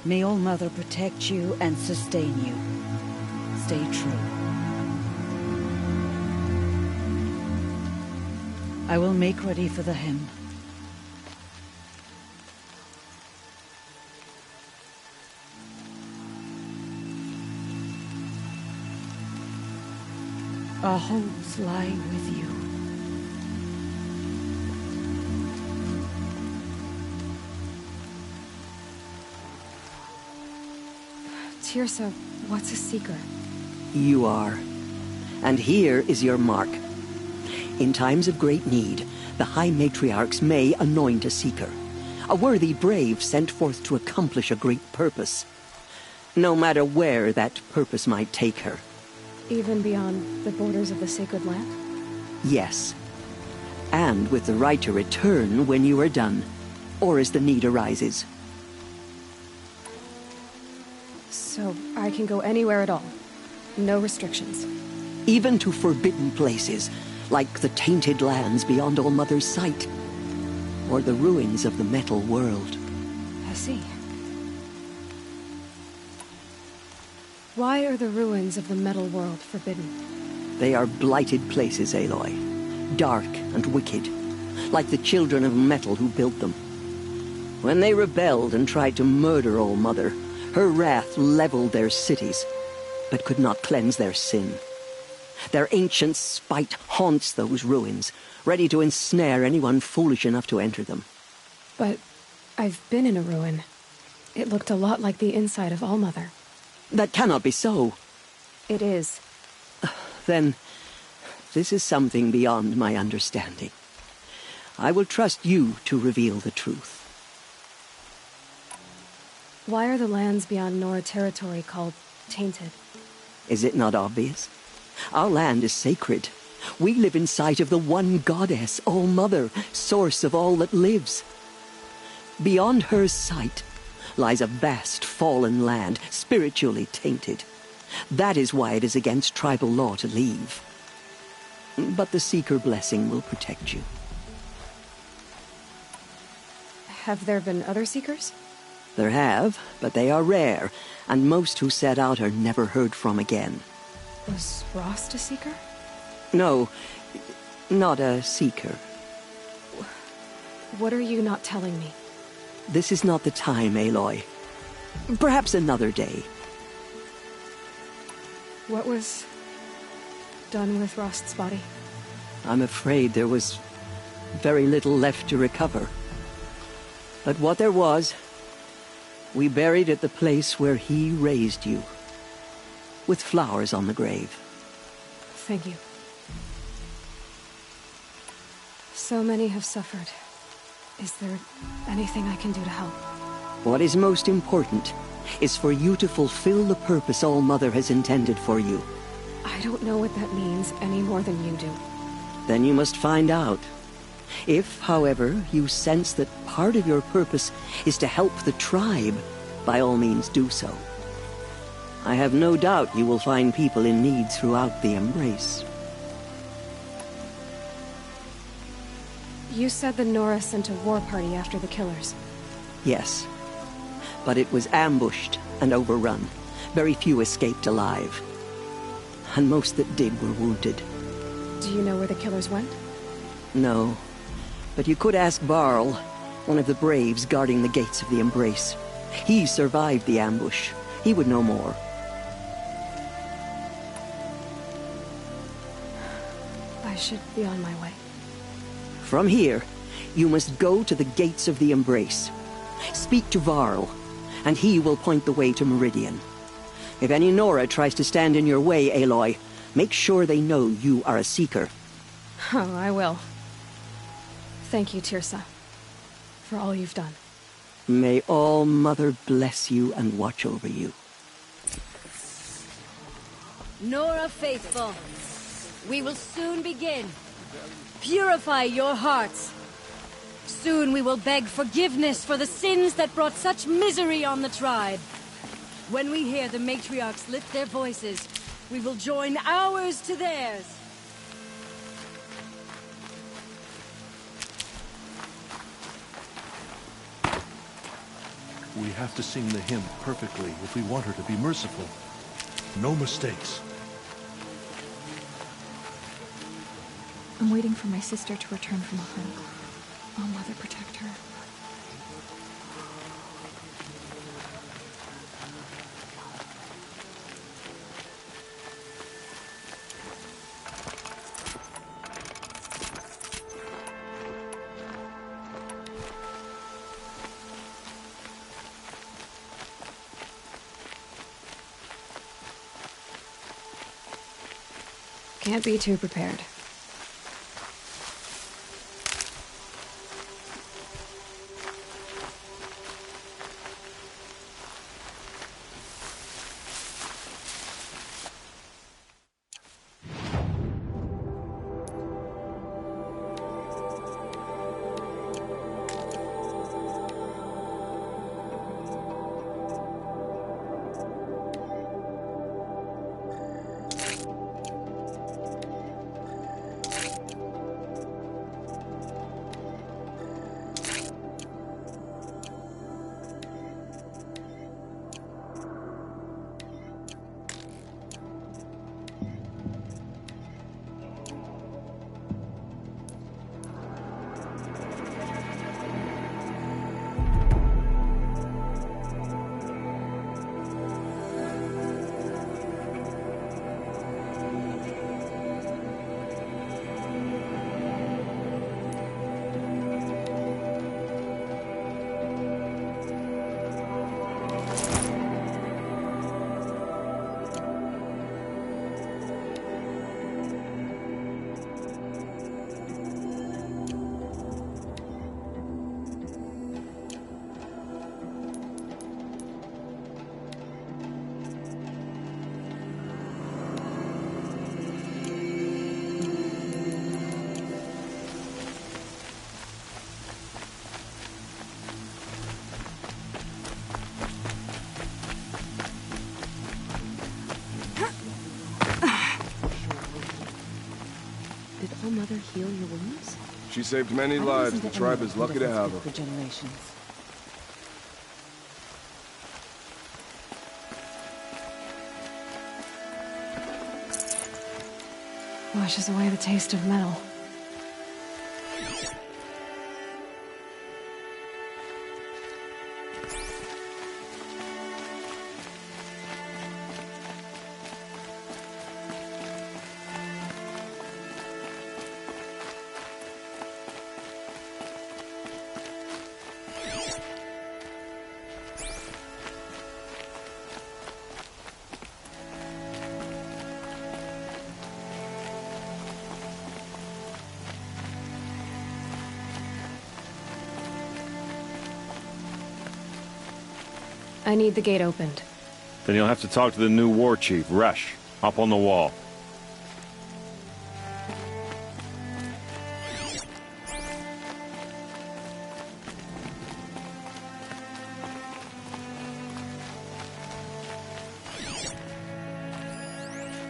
May All-Mother protect you and sustain you. Stay true. I will make ready for the hymn. Our hopes lie with you. Tirsa, what's a seeker? You are. And here is your mark. In times of great need, the High Matriarchs may anoint a seeker. A worthy brave sent forth to accomplish a great purpose. no matter where that purpose might take her. Even beyond the borders of the sacred land? Yes. And with the right to return when you are done, or as the need arises. So I can go anywhere at all? No restrictions? Even to forbidden places, like the tainted lands beyond All Mother's sight, or the ruins of the metal world. I see. Why are the ruins of the metal world forbidden? They are blighted places, Aloy. Dark and wicked, like the children of metal who built them. When they rebelled and tried to murder All Mother, her wrath leveled their cities, but could not cleanse their sin. Their ancient spite haunts those ruins, ready to ensnare anyone foolish enough to enter them. But I've been in a ruin. It looked a lot like the inside of All Mother. That cannot be so. It is. Then, this is something beyond my understanding. I will trust you to reveal the truth. Why are the lands beyond Nora territory called tainted? Is it not obvious? Our land is sacred. We live in sight of the one goddess, All Mother, source of all that lives. Beyond her sight lies a vast fallen land, spiritually tainted. That is why it is against tribal law to leave. But the Seeker blessing will protect you. Have there been other Seekers? There have, but they are rare, and most who set out are never heard from again. Was Rost a Seeker? No, not a Seeker. What are you not telling me? This is not the time, Aloy. Perhaps another day. What was done with Rost's body? I'm afraid there was very little left to recover. But what there was, we buried at the place where he raised you, with flowers on the grave. Thank you. So many have suffered. Is there anything I can do to help? What is most important is for you to fulfill the purpose All Mother has intended for you. I don't know what that means any more than you do. Then you must find out. If, however, you sense that part of your purpose is to help the tribe, by all means do so. I have no doubt you will find people in need throughout the Embrace. You said the Nora sent a war party after the killers. Yes. But it was ambushed and overrun. Very few escaped alive. And most that did were wounded. Do you know where the killers went? No. But you could ask Varl, one of the braves guarding the gates of the Embrace. He survived the ambush. He would know more. I should be on my way. From here, you must go to the gates of the Embrace. Speak to Varl, and he will point the way to Meridian. If any Nora tries to stand in your way, Aloy, make sure they know you are a Seeker. Oh, I will. Thank you, Tirsa, for all you've done. May All Mother bless you and watch over you. Nora faithful, we will soon begin. Purify your hearts. Soon we will beg forgiveness for the sins that brought such misery on the tribe. When we hear the matriarchs lift their voices, we will join ours to theirs. We have to sing the hymn perfectly if we want her to be merciful. No mistakes. I'm waiting for my sister to return from a hunt. Oh, Mother, protect her. Can't be too prepared. mother heal your wounds? She saved many lives. The tribe is lucky to have her. For generations. Washes away the taste of metal. I need the gate opened. Then you'll have to talk to the new war chief, Resh, up on the wall.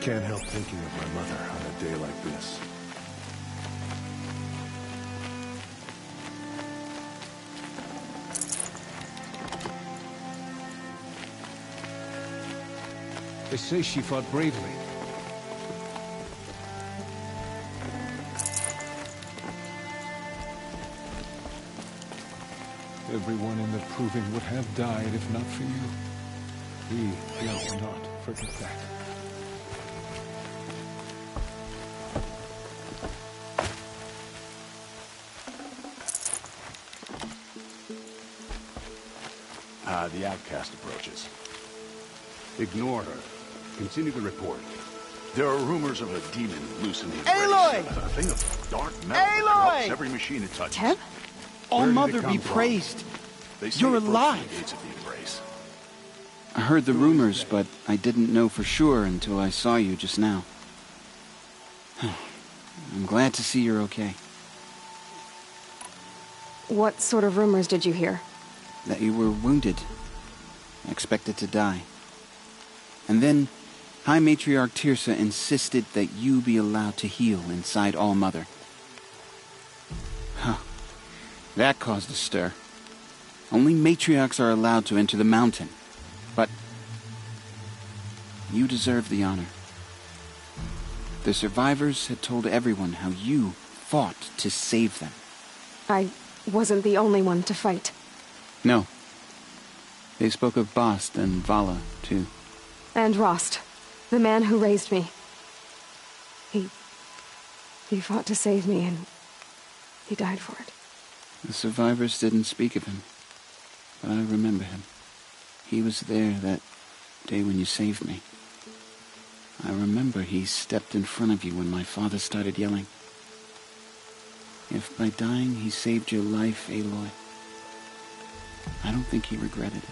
Can't help thinking of my mother on a day like this. They say she fought bravely. Everyone in the proving would have died if not for you. We will not forget that. The outcast approaches. Ignore her. Continue the report. There are rumors of a demon loose in the Aloy! A thing of dark metal that corrupts every machine it touches. Teb? All Mother be praised. You're alive. The gates of the embrace. I heard the rumors, but I didn't know for sure until I saw you just now. I'm glad to see you're okay. What sort of rumors did you hear? That you were wounded. Expected to die. And then, High Matriarch Tirsa insisted that you be allowed to heal inside All Mother. Huh. That caused a stir. Only matriarchs are allowed to enter the mountain. But you deserve the honor. The survivors had told everyone how you fought to save them. I wasn't the only one to fight. No. They spoke of Bast and Vala, too. And Rost, the man who raised me. He fought to save me, and he died for it. The survivors didn't speak of him, but I remember him. He was there that day when you saved me. I remember he stepped in front of you when my father started yelling. If by dying he saved your life, Aloy, I don't think he regretted it.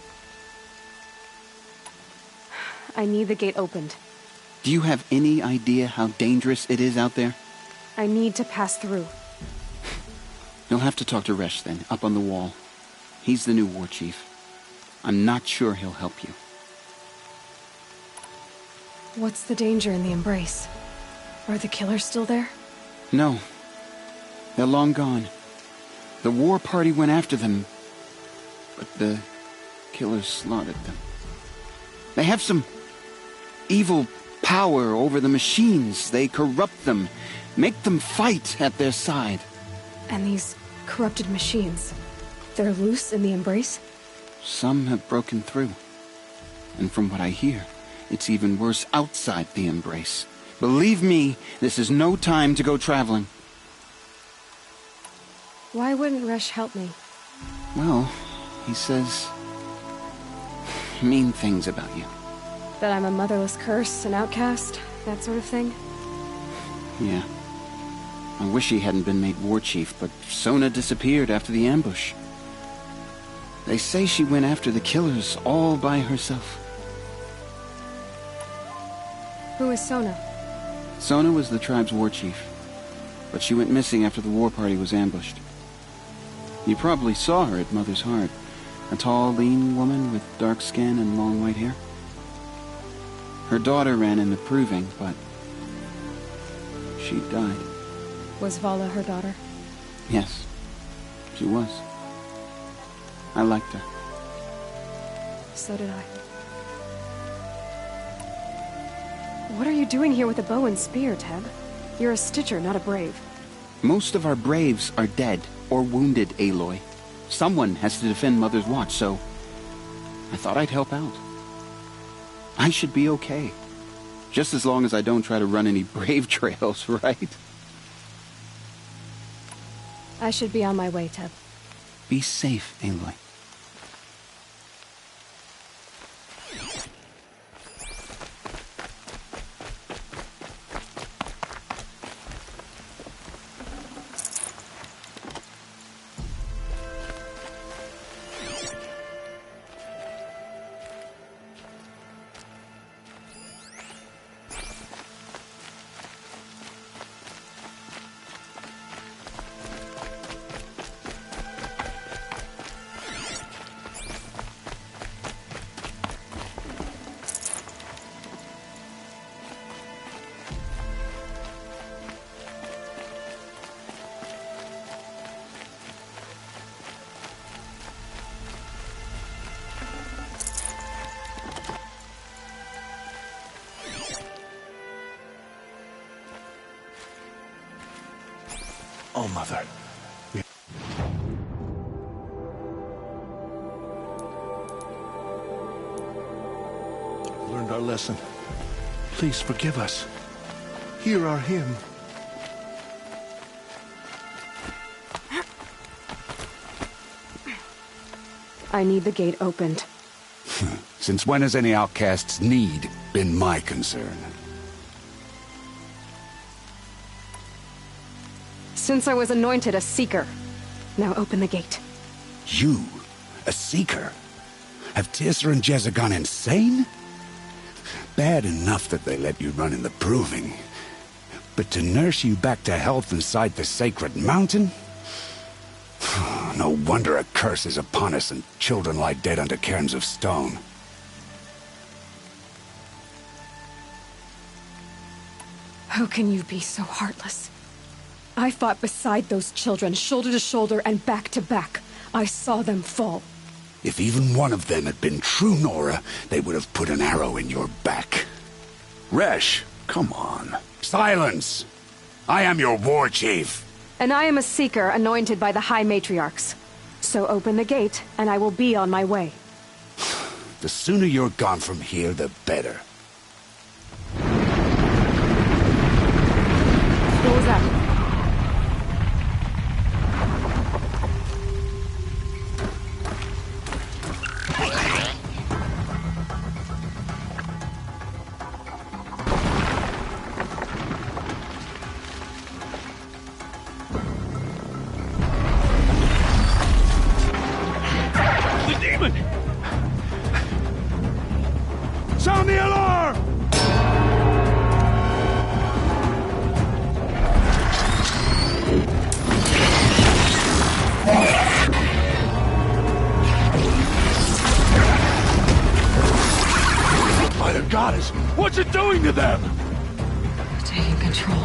I need the gate opened. Do you have any idea how dangerous it is out there? I need to pass through. You'll have to talk to Resh then, up on the wall. He's the new war chief. I'm not sure he'll help you. What's the danger in the embrace? Are the killers still there? No. They're long gone. The war party went after them, but the killers slaughtered them. They have some evil power over the machines. They corrupt them, make them fight at their side. And these corrupted machines, they're loose in the embrace? Some have broken through. And from what I hear, it's even worse outside the embrace. Believe me, this is no time to go traveling. Why wouldn't Resh help me? Well, he says mean things about you. That I'm a motherless curse, an outcast, that sort of thing? Yeah. I wish he hadn't been made war chief, but Sona disappeared after the ambush. They say she went after the killers all by herself. Who is Sona? Sona was the tribe's war chief, but she went missing after the war party was ambushed. You probably saw her at Mother's Heart. A tall, lean woman with dark skin and long white hair. Her daughter ran in the proving, but she died. Was Vala her daughter? Yes, she was. I liked her. So did I. What are you doing here with a bow and spear, Teb? You're a Stitcher, not a Brave. Most of our Braves are dead or wounded, Aloy. Someone has to defend Mother's Watch, so I thought I'd help out. I should be okay. Just as long as I don't try to run any Brave trails, right? I should be on my way, Teb. Be safe, Aloy. Oh, Mother. Learned our lesson. Please forgive us. Hear our hymn. I need the gate opened. Since when has any outcast's need been my concern? Since I was anointed a Seeker. Now open the gate. You? A Seeker? Have Tirsa and Jezza gone insane? Bad enough that they let you run in the Proving. But to nurse you back to health inside the Sacred Mountain? No wonder a curse is upon us and children lie dead under cairns of stone. How can you be so heartless? I fought beside those children, shoulder to shoulder and back to back. I saw them fall. If even one of them had been true Nora, they would have put an arrow in your back. Resh, come on. Silence! I am your war chief. And I am a Seeker anointed by the High Matriarchs. So open the gate, and I will be on my way. The sooner you're gone from here, the better. What was that? Sound the alarm! By the goddess, what's it doing to them? Taking control.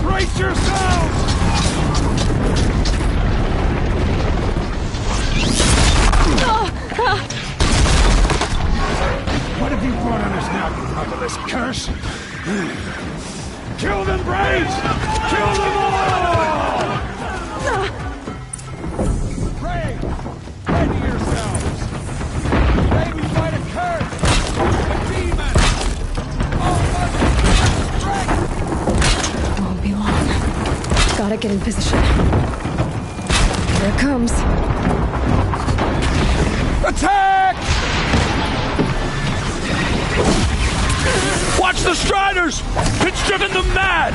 Brace yourselves! What have you brought on us now, you motherless curse? Kill them, Braves! Kill them all! Pray! Ready yourselves! Today we fight a curse! A demon! All of us strength! Won't be long. Gotta get in position. Here it comes. Attack! Watch the Striders! It's driven them mad!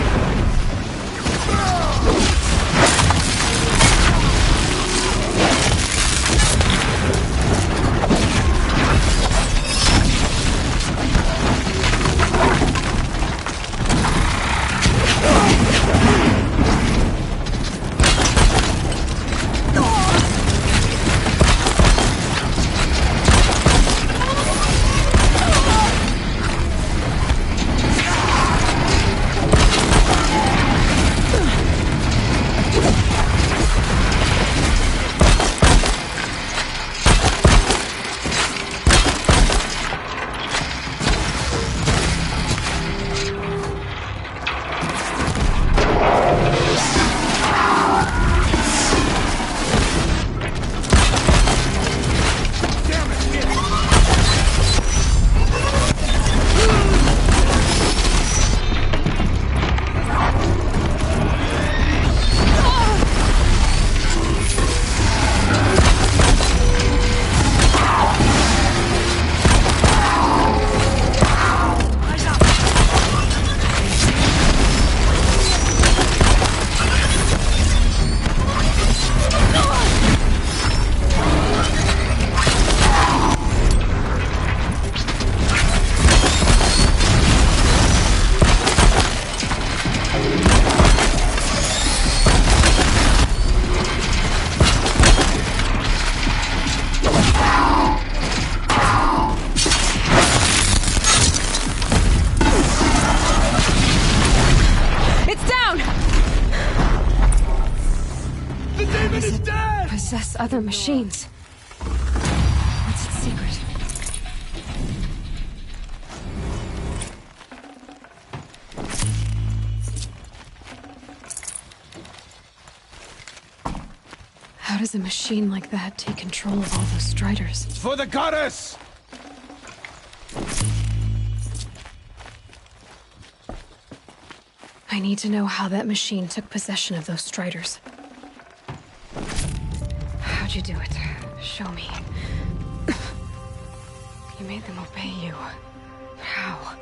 possess other machines. What's its secret? How does a machine like that take control of all those Striders? For the goddess! I need to know how that machine took possession of those Striders. How'd you do it? Show me. You made them obey you. How?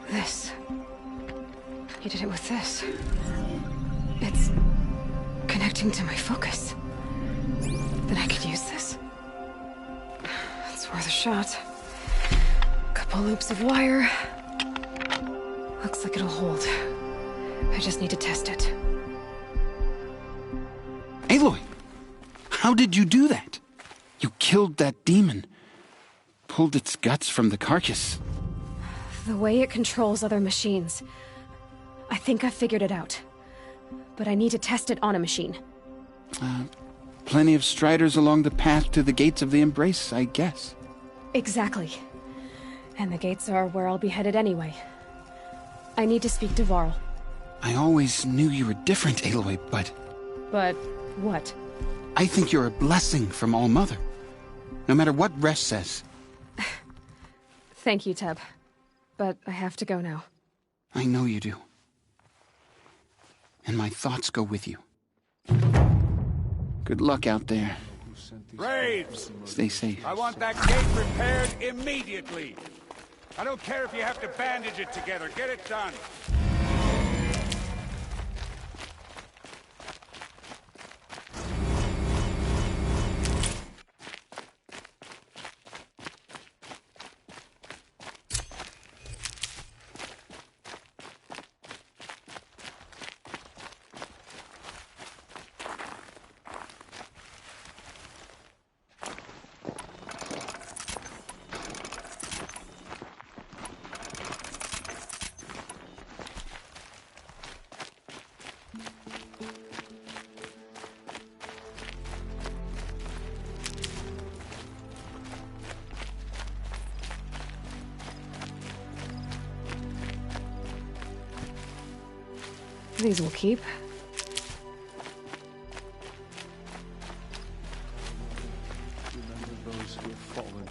This. You did it with this. It's connecting to my focus. Then I could use this. It's worth a shot. Couple loops of wire. Looks like it'll hold. I just need to test it. Aloy! How did you do that? You killed that demon. Pulled its guts from the carcass. The way it controls other machines. I think I figured it out. But I need to test it on a machine. Plenty of Striders along the path to the gates of the Embrace, I guess. Exactly. And the gates are where I'll be headed anyway. I need to speak to Varl. I always knew you were different, Aloy, but... But what? I think you're a blessing from All-Mother. No matter what Resh says. Thank you, Teb. But I have to go now. I know you do. And my thoughts go with you. Good luck out there. Braves! Stay safe. I want that gate repaired immediately. I don't care if you have to bandage it together. Get it done. These will keep. Remember those who have fallen.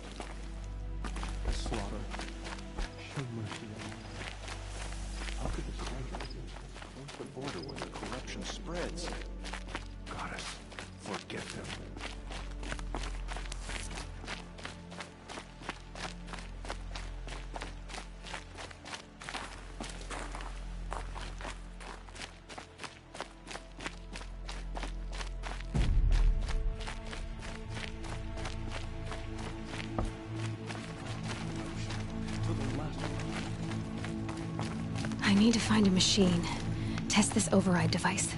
The slaughter. Show mercy on them. How could the Carja close the border where the corruption spreads? Goddess, forget them. I need to find a machine. Test this override device.